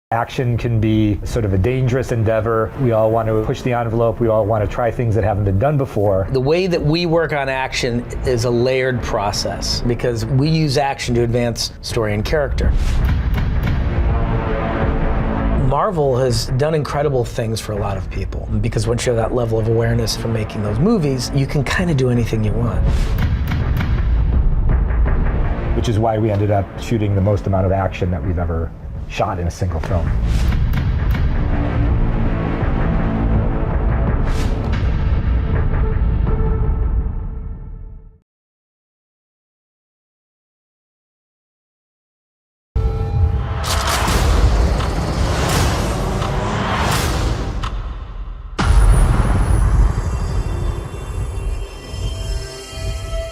Action can be sort of a dangerous endeavor. We all want to push the envelope. We all want to try things that haven't been done before. The way that we work on action is a layered process because we use action to advance story and character. Marvel has done incredible things for a lot of people because once you have that level of awareness from making those movies, you can kind of do anything you want. Which is why we ended up shooting the most amount of action that we've ever shot in a single film.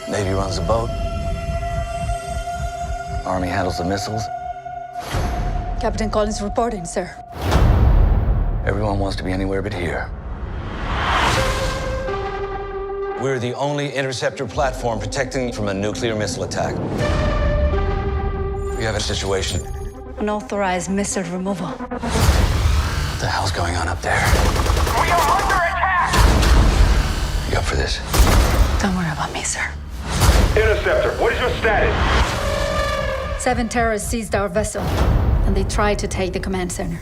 Navy runs the boat. Army handles the missiles. Captain Collins reporting, sir. Everyone wants to be anywhere but here. We're the only interceptor platform protecting from a nuclear missile attack. We have a situation. Unauthorized missile removal. What the hell's going on up there? We are under attack! You up for this? Don't worry about me, sir. Interceptor, what is your status? 7 terrorists seized our vessel, and they tried to take the command center.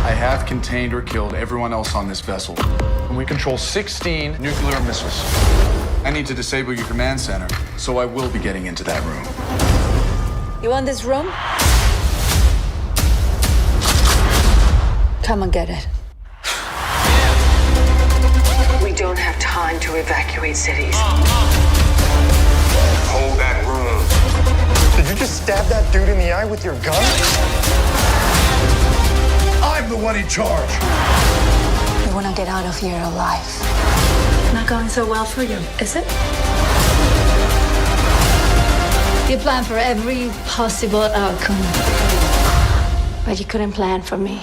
I have contained or killed everyone else on this vessel. And we control 16 nuclear missiles. I need to disable your command center, so I will be getting into that room. You want this room? Come and get it. We don't have time to evacuate cities. Hold that room. Did you just stab that dude in the eye with your gun? I'm the one in charge. You want to get out of here alive. Not going so well for you, is it? You planned for every possible outcome, but you couldn't plan for me.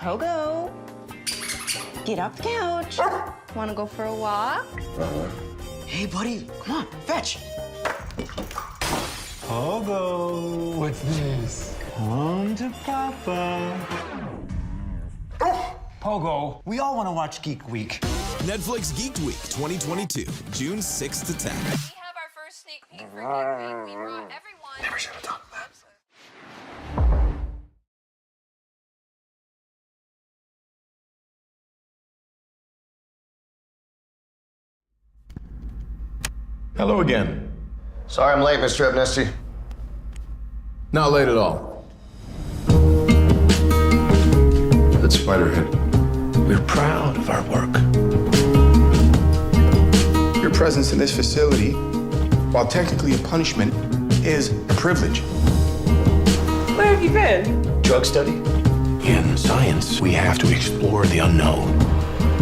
Pogo, get off the couch. Want to go for a walk? Hey, buddy, come on, fetch. Pogo, what's this? Come to Papa. Pogo, we all want to watch Geek Week. Netflix Geeked Week 2022, June 6th to 10th. We have our first sneak peek for Geek Week. We brought everyone. Never should have done that. Hello again. Sorry I'm late, Mr. Amnesty. Not late at all. That's Spiderhead. We're proud of our work. Your presence in this facility, while technically a punishment, is a privilege. Where have you been? Drug study? In science, we have to explore the unknown.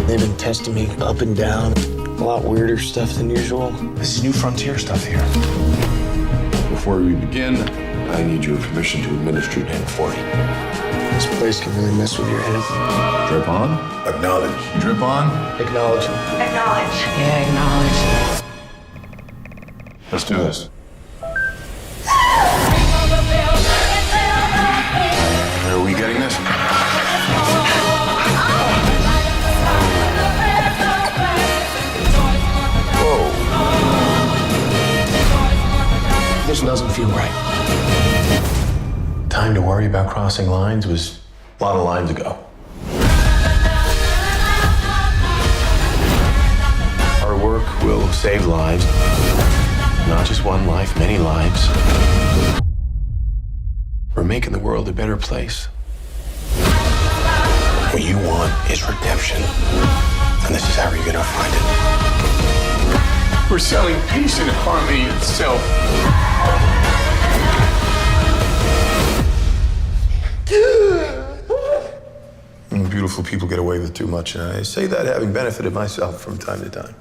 They've been testing me up and down. A lot weirder stuff than usual. This is new frontier stuff here. Before we begin, I need your permission to administer 1040. This place can really mess with your head. Drip on. Acknowledge. Drip on. Acknowledge. Acknowledge. Yeah, acknowledge. Let's do this. Are we getting this? This doesn't feel right. Time to worry about crossing lines was a lot of lines ago. work will save lives. Not just one life, many lives. We're making the world a better place. What you want is redemption. And this is how you're gonna find it. We're selling peace and harmony itself. Beautiful people get away with too much, and I say that having benefited myself from time to time.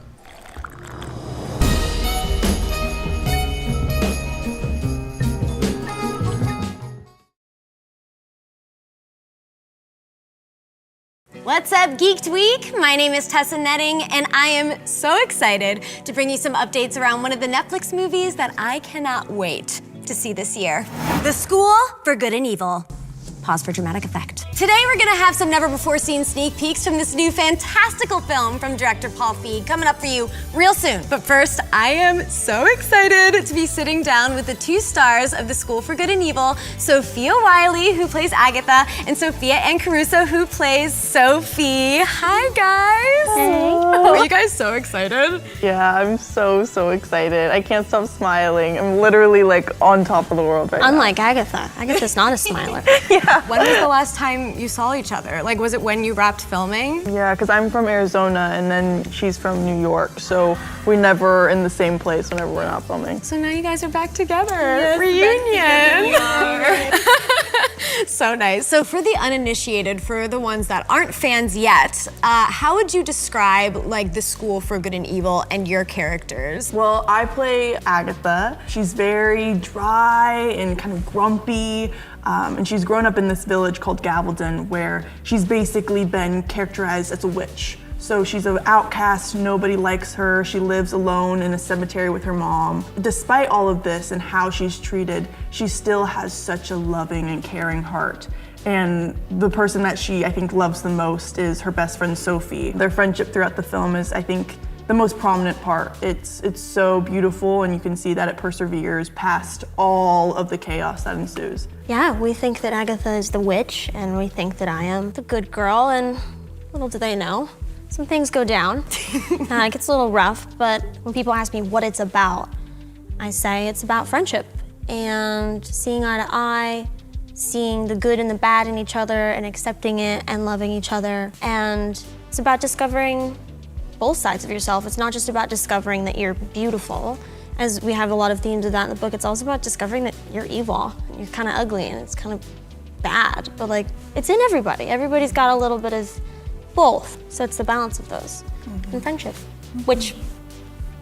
What's up, Geeked Week? My name is Tessa Netting, and I am so excited to bring you some updates around one of the Netflix movies that I cannot wait to see this year. The School for Good and Evil. Pause for dramatic effect. Today we're gonna have some never-before-seen sneak peeks from this new fantastical film from director Paul Feig coming up for you real soon. But first, I am so excited to be sitting down with the two stars of The School for Good and Evil, Sophia Wiley, who plays Agatha, and Sophia Ann Caruso, who plays Sophie. Hi, guys. Hey. Are you guys so excited? Yeah, I'm so excited. I can't stop smiling. I'm literally like on top of the world right Unlike Agatha. Agatha's not a smiler. Yeah. When was the last time you saw each other? Like, was it when you wrapped filming? Yeah, because I'm from Arizona and then she's from New York, so we're never in the same place whenever we're not filming. So now you guys are back together. Yes, Reunion. So nice. So for the uninitiated, for the ones that aren't fans yet, how would you describe like The School for Good and Evil and your characters? Well, I play Agatha. She's very dry and kind of grumpy. And she's grown up in this village called Gavaldon, where she's basically been characterized as a witch. So she's an outcast, nobody likes her, she lives alone in a cemetery with her mom. Despite all of this and how she's treated, she still has such a loving and caring heart. And the person that she, I think, loves the most is her best friend, Sophie. Their friendship throughout the film is, I think, the most prominent part. It's so beautiful, and you can see that it perseveres past all of the chaos that ensues. Yeah, we think that Agatha is the witch, and we think that I am the good girl, and little do they know, some things go down. It gets a little rough, but when people ask me what it's about, I say it's about friendship and seeing eye to eye, seeing the good and the bad in each other and accepting it and loving each other. And it's about discovering both sides of yourself. It's not just about discovering that you're beautiful, as we have a lot of themes of that in the book. It's also about discovering that you're evil, you're kind of ugly, and it's kind of bad, but like, it's in everybody. Everybody's got a little bit of both, so it's the balance of those. And friendship, which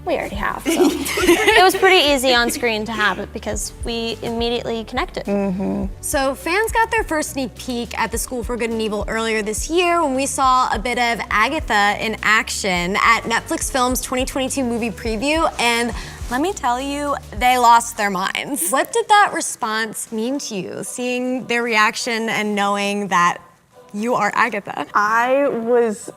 we already have, so. It was pretty easy on screen to have it because we immediately connected. So fans got their first sneak peek at The School for Good and Evil earlier this year when we saw a bit of Agatha in action at Netflix Film's 2022 movie preview, and let me tell you, they lost their minds. What did that response mean to you, seeing their reaction and knowing that you are Agatha? I was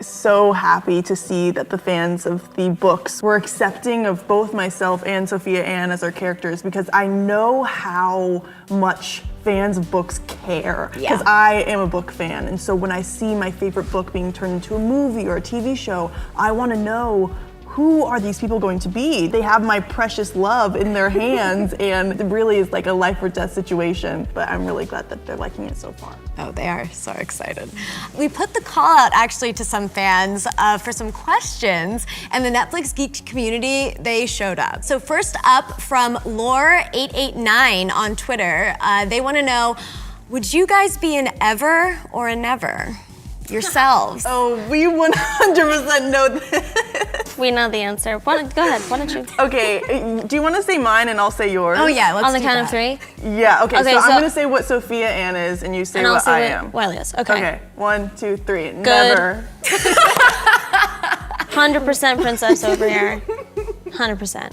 so happy to see that the fans of the books were accepting of both myself and Sophia Ann as our characters, because I know how much fans of books care, because I am a book fan, and so when I see my favorite book being turned into a movie or a TV show, I want to know, who are these people going to be? They have my precious love in their hands, and it really is like a life or death situation, but I'm really glad that they're liking it so far. Oh, they are so excited. We put the call out actually to some fans for some questions, and the Netflix Geek community, they showed up. So first up from Lore889 on Twitter, they want to know, would you guys be an ever or a never? Yourselves. Oh, we 100% know this. We know the answer. Go ahead, why don't you? Okay, do you want to say mine and I'll say yours? Oh yeah, let's on the count of three? Yeah, okay, so I'm gonna say what Sophia Ann is and you say and what I'll say I what am. Wiley is, okay. Okay, 1, 2, 3, Good. Never. 100% princess over here. 100%.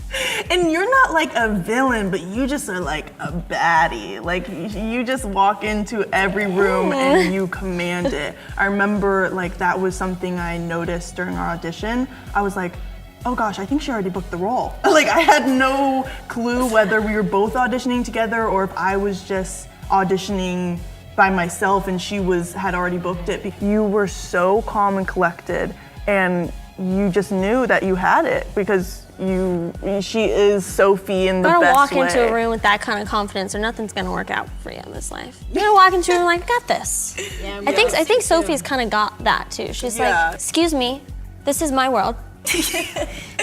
And you're not like a villain, but you just are like a baddie. Like you just walk into every room and you command it. I remember like that was something I noticed during our audition. I was like, oh gosh, I think she already booked the role. Like I had no clue whether we were both auditioning together or if I was just auditioning by myself and she had already booked it. You were so calm and collected, and you just knew that you had it because she is Sophie in the best way. You gotta walk into a room with that kind of confidence or nothing's gonna work out for you in this life. You gotta walk into a room like, I got this. Yeah, I think Sophie's kind of got that too. She's like, excuse me, this is my world.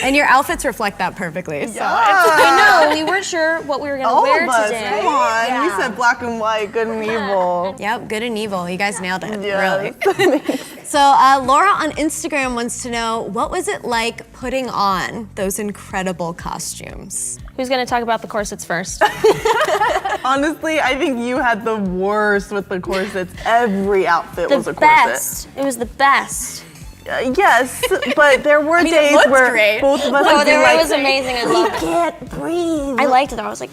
And your outfits reflect that perfectly. So I know, we weren't sure what we were gonna wear today. Come on, we said black and white, good and evil. Yep, good and evil. You guys nailed it, Yes. really. So Laura on Instagram wants to know, what was it like putting on those incredible costumes? Who's gonna talk about the corsets first? Honestly, I think you had the worst with the corsets. Every outfit was a corset. Best. It was the best. Yes, but there were days where both of us would be like, it was amazing. I loved it. Can't breathe. I liked it though. I was like,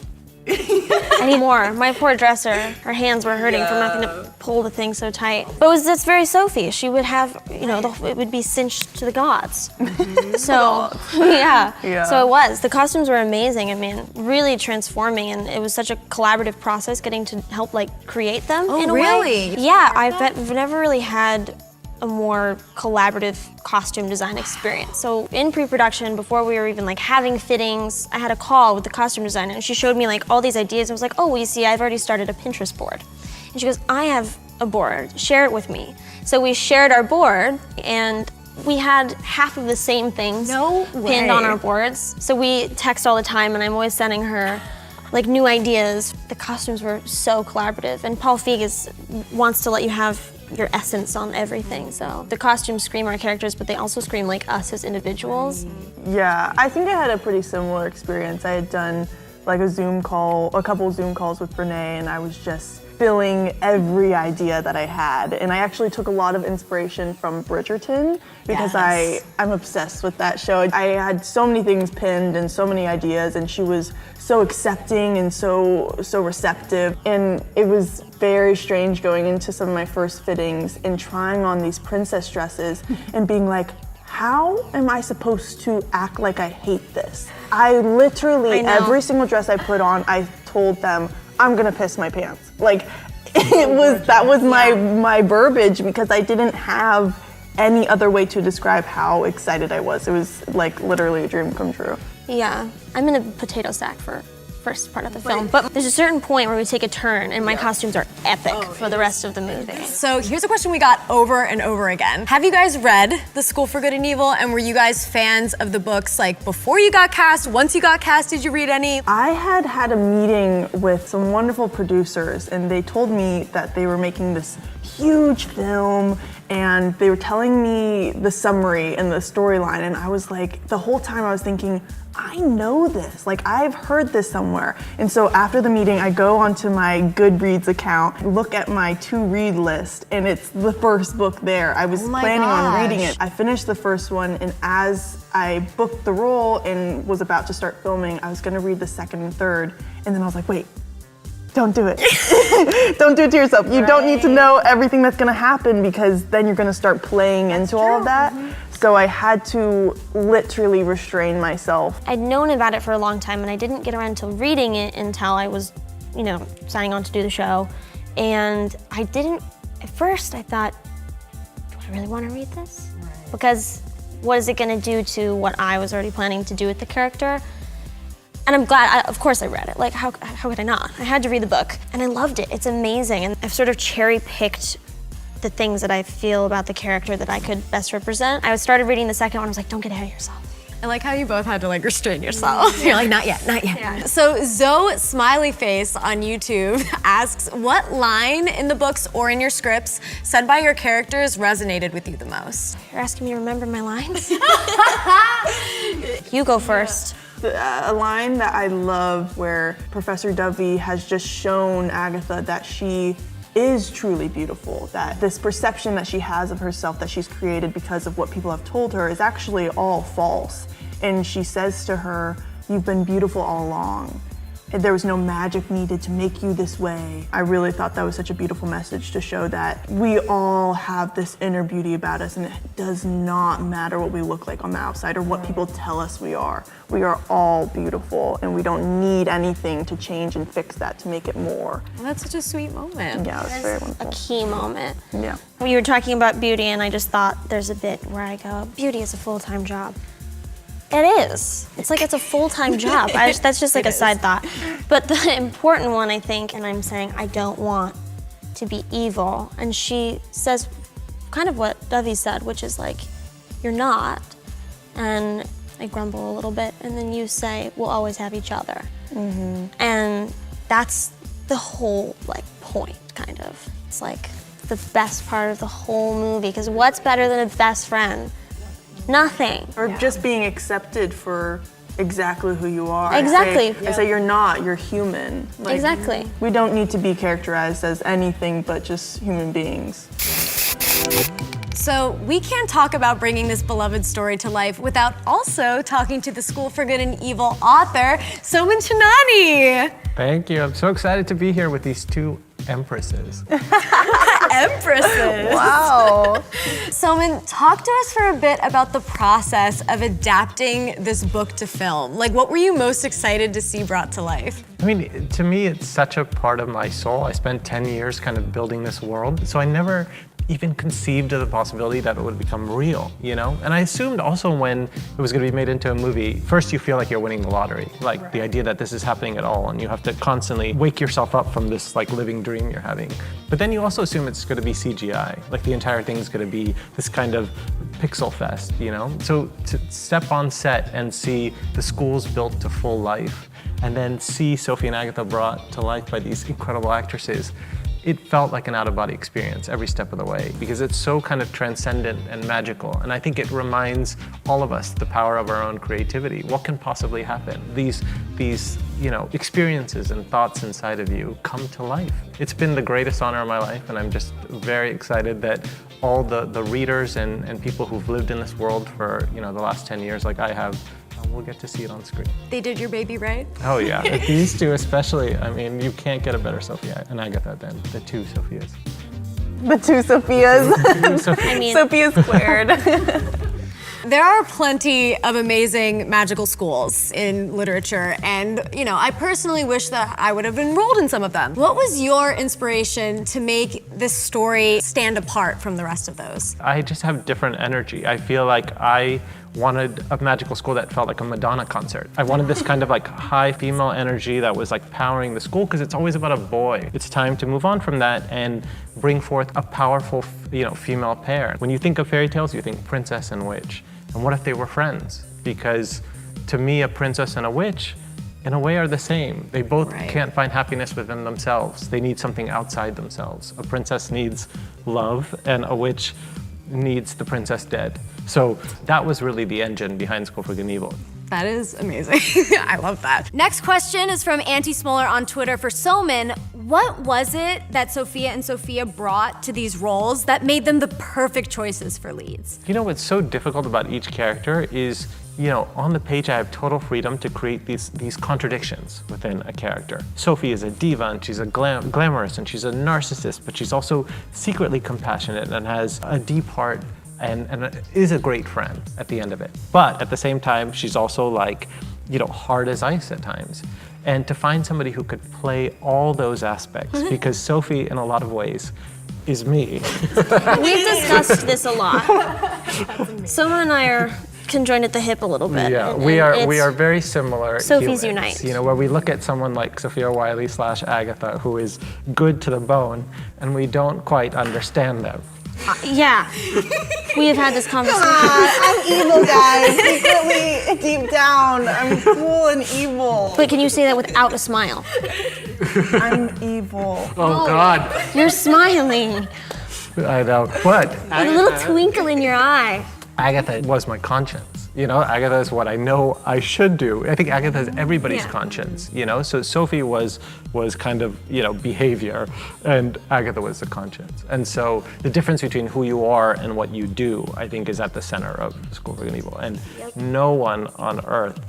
I need more. My poor dresser, her hands were hurting from having to pull the thing so tight. But that's very Sophie. She would have, it would be cinched to the gods. So, yeah. So it was. The costumes were amazing. I mean, really transforming, and it was such a collaborative process getting to help create them in a way. Really? Yeah, I've never really had a more collaborative costume design experience. So in pre-production, before we were even having fittings, I had a call with the costume designer and she showed me all these ideas. I was like, oh, well, you see, I've already started a Pinterest board. And she goes, I have a board, share it with me. So we shared our board and we had half of the same things pinned on our boards. So we text all the time and I'm always sending her new ideas. The costumes were so collaborative and Paul Feig wants to let you have your essence on everything. So the costumes scream our characters, but they also scream us as individuals. Yeah, I think I had a pretty similar experience. I had done a couple Zoom calls with Renee, and I was just filling every idea that I had. And I actually took a lot of inspiration from Bridgerton because I'm obsessed with that show. I had so many things pinned and so many ideas, and she was so accepting and so receptive. And it was very strange going into some of my first fittings and trying on these princess dresses and being like, how am I supposed to act like I hate this? I literally, every single dress I put on, I told them, I'm gonna piss my pants. That was my verbiage because I didn't have any other way to describe how excited I was. It was literally a dream come true. Yeah, I'm in a potato sack for first part of the film, but there's a certain point where we take a turn and my costumes are epic for the rest of the movie. So here's a question we got over and over again. Have you guys read The School for Good and Evil, and were you guys fans of the books before you got cast? Once you got cast, did you read any? I had a meeting with some wonderful producers and they told me that they were making this huge film and they were telling me the summary and the storyline, and I was the whole time I was thinking, I know this, I've heard this somewhere. And so after the meeting, I go onto my Goodreads account, look at my to-read list, and it's the first book there. I was planning on reading it. I finished the first one, and as I booked the role and was about to start filming, I was gonna read the second and third, and then I was like, wait, don't do it. Don't do it to yourself. You don't need to know everything that's gonna happen because then you're gonna start playing into all of that. So I had to literally restrain myself. I'd known about it for a long time and I didn't get around to reading it until I was, signing on to do the show. And at first I thought, do I really want to read this? Because what is it gonna do to what I was already planning to do with the character? And I'm glad, of course I read it. How could I not? I had to read the book and I loved it. It's amazing. And I've sort of cherry-picked the things that I feel about the character that I could best represent. I started reading the second one, I was like, don't get ahead of yourself. I like how you both had to restrain yourself. You're like, not yet, not yet. Yeah. So Zoe Smiley Face on YouTube asks, what line in the books or in your scripts said by your characters resonated with you the most? You're asking me to remember my lines? You go first. A line that I love where Professor Dovey has just shown Agatha that she is truly beautiful, that this perception that she has of herself that she's created because of what people have told her is actually all false. And she says to her, you've been beautiful all along. there was no magic needed to make you this way. I really thought that was such a beautiful message to show that we all have this inner beauty about us, and it does not matter what we look like on the outside or what people tell us we are. We are all beautiful, and we don't need anything to change and fix that to make it more. Well, that's such a sweet moment. Yeah, it's very wonderful. A key moment. Yeah. We were talking about beauty, and I just thought there's a bit where I go, beauty is a full-time job. It is. It's like it's a full-time job. That's just like a side thought. But the important one, I think, and I'm saying I don't want to be evil. And she says kind of what Dovey said, which is like, you're not. And I grumble a little bit, and then you say, we'll always have each other. And that's the whole like point, kind of. It's like the best part of the whole movie, because what's better than a best friend? Nothing. Or just being accepted for exactly who you are. Exactly. I say you're not, you're human. Like, Exactly. We don't need to be characterized as anything but just human beings. So we can't talk about bringing this beloved story to life without also talking to the School for Good and Evil author, Soman Chinani. Thank you. I'm so excited to be here with these two empresses. Empresses. Wow. Soman, talk to us for a bit about the process of adapting this book to film. Like, what were you most excited to see brought to life? I mean, to me, it's such a part of my soul. I spent 10 years kind of building this world, so I never even conceived of the possibility that it would become real, you know? And I assumed also when it was gonna be made into a movie, first you feel like you're winning the lottery, like the idea that this is happening at all, and you have to constantly wake yourself up from this like living dream you're having. But then you also assume it's gonna be CGI, like the entire thing is gonna be this kind of pixel fest, you know? So to step on set and see the schools built to full life, and then see Sophie and Agatha brought to life by these incredible actresses, it felt like an out-of-body experience every step of the way, because it's so kind of transcendent and magical. And I think it reminds all of us the power of our own creativity. What can possibly happen? These you know, experiences and thoughts inside of you come to life. It's been the greatest honor of my life, and I'm just very excited that all the readers and people who've lived in this world for, you know, the last 10 years like I have, we'll get to see it on screen. They did your baby right? Oh yeah, these two especially. I mean, you can't get a better Sophia and Agatha than the two Sophias. The two Sophias. I mean, Sophia squared. There are plenty of amazing magical schools in literature, and you know, I personally wish that I would have enrolled in some of them. What was your inspiration to make this story stand apart from the rest of those? I just have different energy. I feel like I wanted a magical school that felt like a Madonna concert. I wanted this kind of like high female energy that was like powering the school, because it's always about a boy. It's time to move on from that and bring forth a powerful, you know, female pair. When you think of fairy tales, you think princess and witch. And what if they were friends? Because to me, a princess and a witch, in a way, are the same. They both can't find happiness within themselves. They need something outside themselves. A princess needs love, and a witch needs the princess dead. So that was really the engine behind School for Good and Evil. That is amazing. I love that. Next question is from Auntie Smoller on Twitter for Soman. What was it that Sophia and Sophia brought to these roles that made them the perfect choices for leads? You know what's so difficult about each character is, you know, on the page I have total freedom to create these contradictions within a character. Sophie is a diva, and she's a glamorous, and she's a narcissist, but she's also secretly compassionate and has a deep heart and is a great friend at the end of it. But at the same time, she's also like, you know, hard as ice at times. And to find somebody who could play all those aspects, because Sophie, in a lot of ways, is me. We've discussed this a lot. Someone and I are conjoined at the hip a little bit. Yeah, we are very similar. Sophie's humans, unite. You know, where we look at someone like Sophia Wiley / Agatha, who is good to the bone, and we don't quite understand them. Yeah, we have had this conversation. I'm evil, guys. Secretly, deep down, I'm cool and evil. But can you say that without a smile? I'm evil. Oh God. You're smiling. I know, but With a little twinkle in your eye. Agatha was my conscience. You know, Agatha is what I know I should do. I think Agatha is everybody's conscience, you know? So Sophie was kind of, you know, behavior, and Agatha was the conscience. And so the difference between who you are and what you do, I think, is at the center of School for Good and Evil. And no one on earth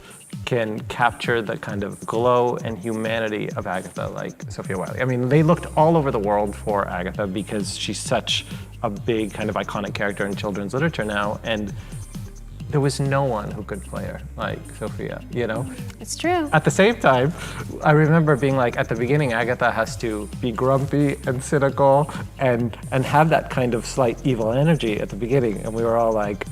can capture the kind of glow and humanity of Agatha like Sophia Wiley. I mean, they looked all over the world for Agatha because she's such a big kind of iconic character in children's literature now, and there was no one who could play her like Sophia, you know? It's true. At the same time, I remember being like, at the beginning, Agatha has to be grumpy and cynical and have that kind of slight evil energy at the beginning, and we were all like,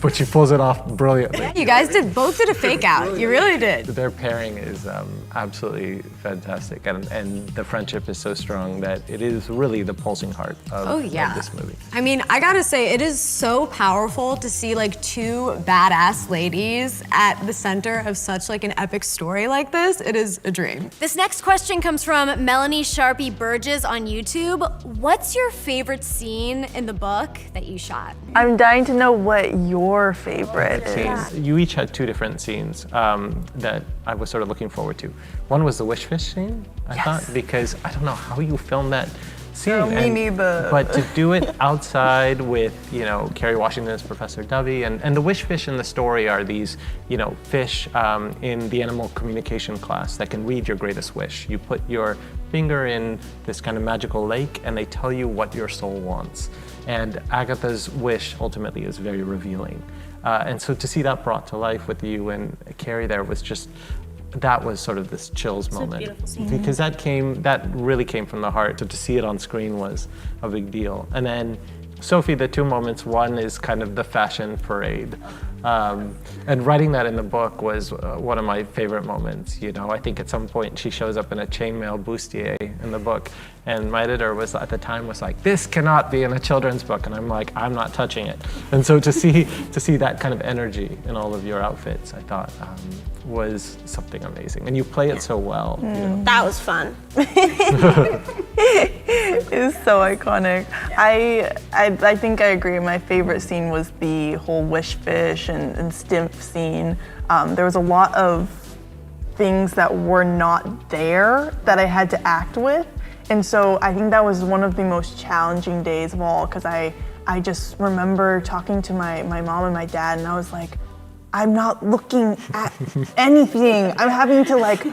but she pulls it off brilliantly. You guys both did a fake out. You really did. Their pairing is absolutely fantastic, and the friendship is so strong that it is really the pulsing heart of this movie. I mean, I gotta say, it is so powerful to see like two badass ladies at the center of such like an epic story like this. It is a dream. This next question comes from Melanie Sharpie Burgess on YouTube. What's your favorite scene in the book that you shot? I'm dying to know what your favorite is. You each had two different scenes that I was sort of looking forward to. One was the wish fish scene, I thought, because I don't know how you filmed that scene. No, me neither. But to do it outside with, you know, Kerry Washington as Professor Dovey, and the wish fish in the story are these, you know, fish in the animal communication class that can read your greatest wish. You put your finger in this kind of magical lake and they tell you what your soul wants. And Agatha's wish ultimately is very revealing. And so to see that brought to life with you and Carrie there was just, that was sort of this chills moment. Beautiful scene. Because that really came from the heart. So to see it on screen was a big deal. And then Sophie, the two moments, one is kind of the fashion parade. And writing that in the book was one of my favorite moments. You know, I think at some point she shows up in a chainmail bustier in the book, and my editor was at the time was like, "This cannot be in a children's book," and I'm like, "I'm not touching it." And so to see that kind of energy in all of your outfits, I thought was something amazing. And you play it so well. You know? That was fun. It's so iconic. I think I agree. My favorite scene was the whole wish fish and Stimp scene. There was a lot of things that were not there that I had to act with. And so I think that was one of the most challenging days of all, because I just remember talking to my mom and my dad, and I was like, I'm not looking at anything. I'm having to like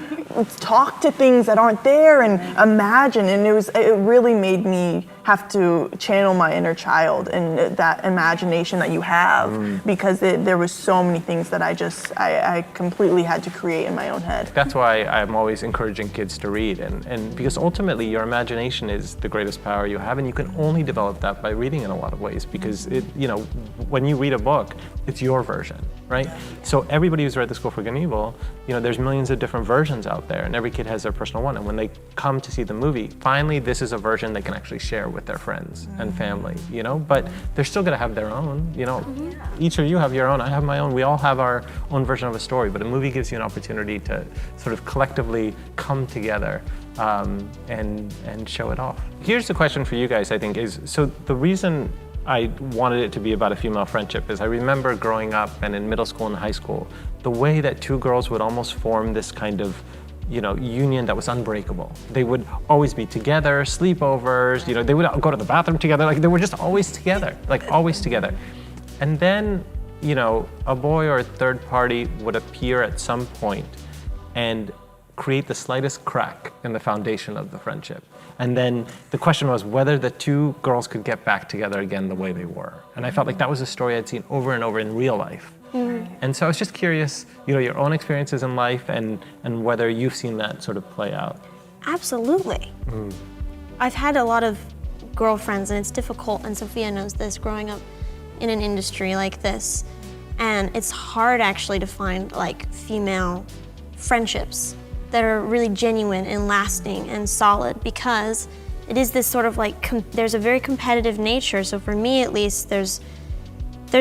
talk to things that aren't there and imagine, and it really made me have to channel my inner child and that imagination that you have, because there was so many things that I completely had to create in my own head. That's why I'm always encouraging kids to read, and because ultimately your imagination is the greatest power you have, and you can only develop that by reading in a lot of ways, because when you read a book, it's your version, right? So everybody who's read The School for Good and Evil, there's millions of different versions out there, and every kid has their personal one, and when they come to see the movie, finally this is a version they can actually share with their friends and family, but they're still gonna have their own, Each of you have your own, I have my own, we all have our own version of a story, but a movie gives you an opportunity to sort of collectively come together and show it off. Here's the question for you guys, I think, is, so the reason I wanted it to be about a female friendship is I remember growing up and in middle school and high school, the way that two girls would almost form this kind of union that was unbreakable. They would always be together, sleepovers, they would go to the bathroom together, like they were just always together, like always together. And then, a boy or a third party would appear at some point and create the slightest crack in the foundation of the friendship. And then the question was whether the two girls could get back together again the way they were. And I felt like that was a story I'd seen over and over in real life. And so I was just curious, your own experiences in life and whether you've seen that sort of play out. Absolutely. I've had a lot of girlfriends, and it's difficult, and Sophia knows this, growing up in an industry like this. And it's hard actually to find like female friendships that are really genuine and lasting and solid, because it is this sort of like, there's a very competitive nature. So for me at least, there's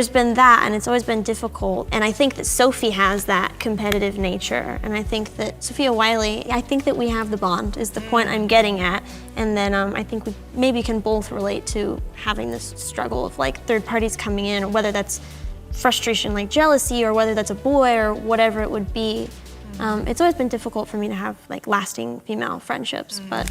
been that, and it's always been difficult. And I think that Sophie has that competitive nature. And I think that Sophia Wiley, I think that we have the bond, is the point I'm getting at. And then I think we maybe can both relate to having this struggle of like third parties coming in, or whether that's frustration like jealousy, or whether that's a boy, or whatever it would be. It's always been difficult for me to have like lasting female friendships, but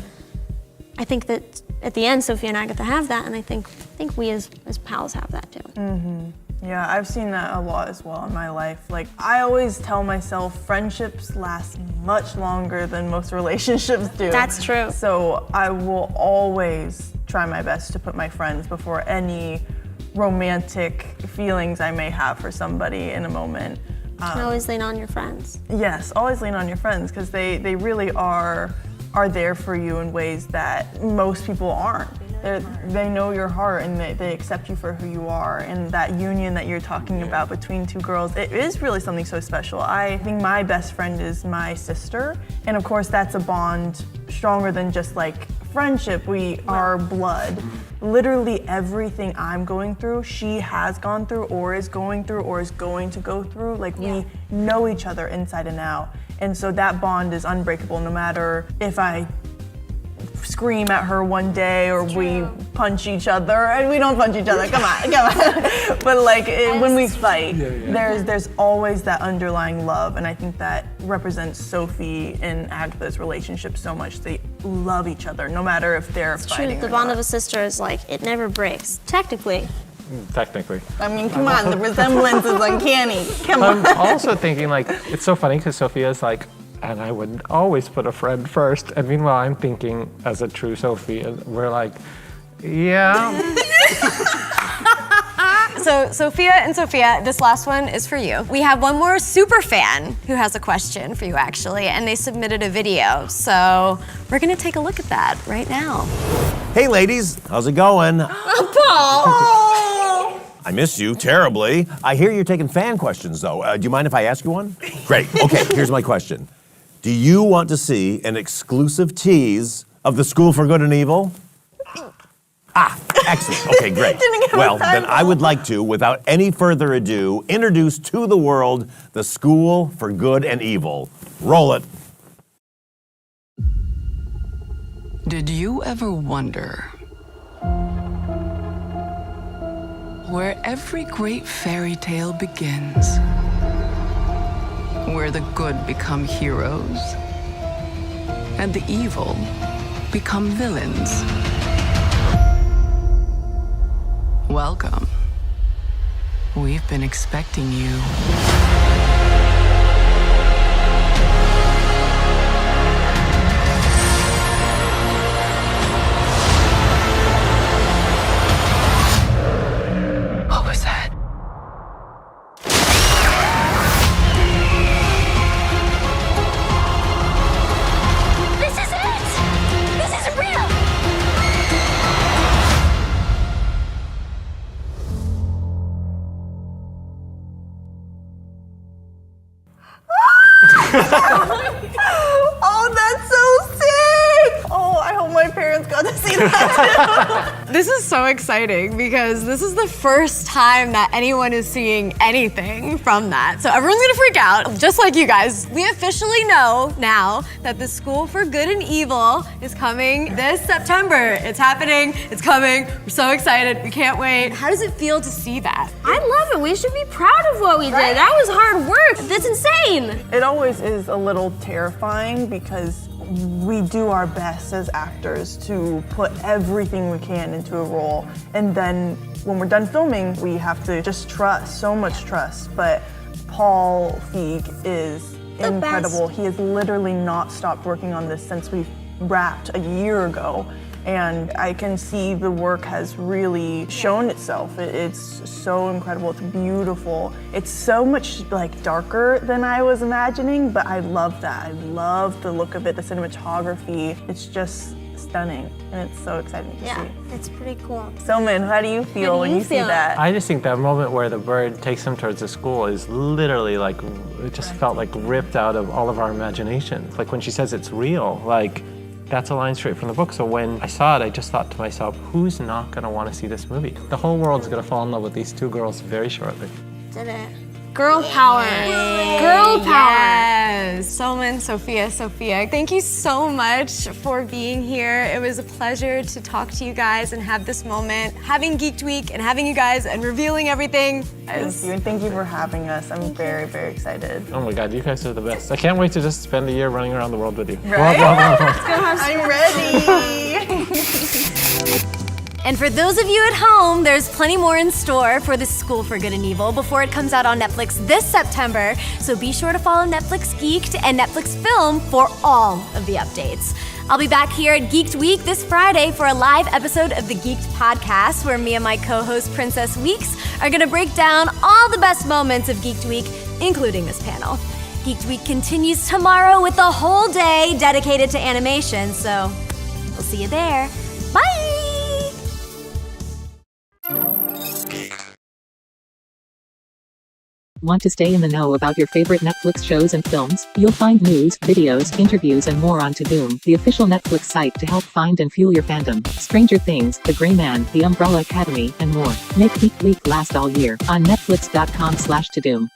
I think that at the end, Sophia and Agatha have that, and I think we as pals have that too. Yeah, I've seen that a lot as well in my life. Like, I always tell myself friendships last much longer than most relationships do. That's true. So I will always try my best to put my friends before any romantic feelings I may have for somebody in a moment. Always lean on your friends. Yes, always lean on your friends, because they really are there for you in ways that most people aren't. They know your heart and they accept you for who you are, and that union that you're talking about between two girls, it is really something so special. I think my best friend is my sister, and of course that's a bond stronger than just like friendship. We are blood. Literally everything I'm going through, she has gone through or is going through or is going to go through. Like, we know each other inside and out. And so that bond is unbreakable, no matter if I scream at her one day or we punch each other. And we don't punch each other, come on. But like when we fight, there's always that underlying love, and I think that represents Sophie and Agatha's relationship so much. They love each other no matter if they're fighting. True, the bond of a sister is like, it never breaks, technically. Technically. I mean, come on, the resemblance is uncanny. Come on. I'm also thinking, like, it's so funny because Sophia's like, and I would always put a friend first. And meanwhile, I'm thinking as a true Sophie, and we're like, yeah. So Sophia and Sophia, this last one is for you. We have one more super fan who has a question for you actually, and they submitted a video. So we're gonna take a look at that right now. Hey ladies, how's it going? Paul! I miss you terribly. I hear you're taking fan questions though. Do you mind if I ask you one? Great, okay, here's my question. Do you want to see an exclusive tease of the School for Good and Evil? Excellent, okay, great. Well, then I would like to, without any further ado, introduce to the world the School for Good and Evil. Roll it. Did you ever wonder where every great fairy tale begins? Where the good become heroes and the evil become villains? Welcome. We've been expecting you. What was that? This is it! This is real! Oh, that's so sick! Oh, I hope my parents got to see that too. This is so exciting because this is the first time that anyone is seeing anything from that. So everyone's gonna freak out, just like you guys. We officially know now that the School for Good and Evil is coming this September. It's happening, it's coming. We're so excited, we can't wait. How does it feel to see that? I love it. We should be proud of what we did. That was hard work. That's insane. It always is a little terrifying because we do our best as actors to put everything we can into a role. And then when we're done filming, we have to just trust, so much trust. But Paul Feig is incredible. He has literally not stopped working on this since we wrapped a year ago. And I can see the work has really shown itself. It's so incredible, it's beautiful. It's so much like darker than I was imagining, but I love that. I love the look of it, the cinematography. It's just stunning, and it's so exciting to see. It's pretty cool. Soman, how do you feel when you see that? I just think that moment where the bird takes him towards the school is literally like, it just felt like ripped out of all of our imagination. Like when she says it's real, like, that's a line straight from the book. So when I saw it, I just thought to myself, who's not gonna wanna see this movie? The whole world's gonna fall in love with these two girls very shortly. Did it. Girl power. Girl power. Yes. Soman, Sophia, thank you so much for being here. It was a pleasure to talk to you guys and have this moment, having Geeked Week and having you guys and revealing everything. Thank you, and thank you for having us. I'm very, very excited. Oh my God, you guys are the best. I can't wait to just spend a year running around the world with you. Right? Blah, blah, blah, blah. I'm ready. And for those of you at home, there's plenty more in store for The School for Good and Evil before it comes out on Netflix this September, so be sure to follow Netflix Geeked and Netflix Film for all of the updates. I'll be back here at Geeked Week this Friday for a live episode of the Geeked podcast, where me and my co-host Princess Weeks are going to break down all the best moments of Geeked Week, including this panel. Geeked Week continues tomorrow with a whole day dedicated to animation, so we'll see you there. Bye! Want to stay in the know about your favorite Netflix shows and films? You'll find news, videos, interviews, and more on Todoom, the official Netflix site to help find and fuel your fandom. Stranger Things, The Gray Man, The Umbrella Academy, and more. Make Geek Week last all year on netflix.com/Todoom.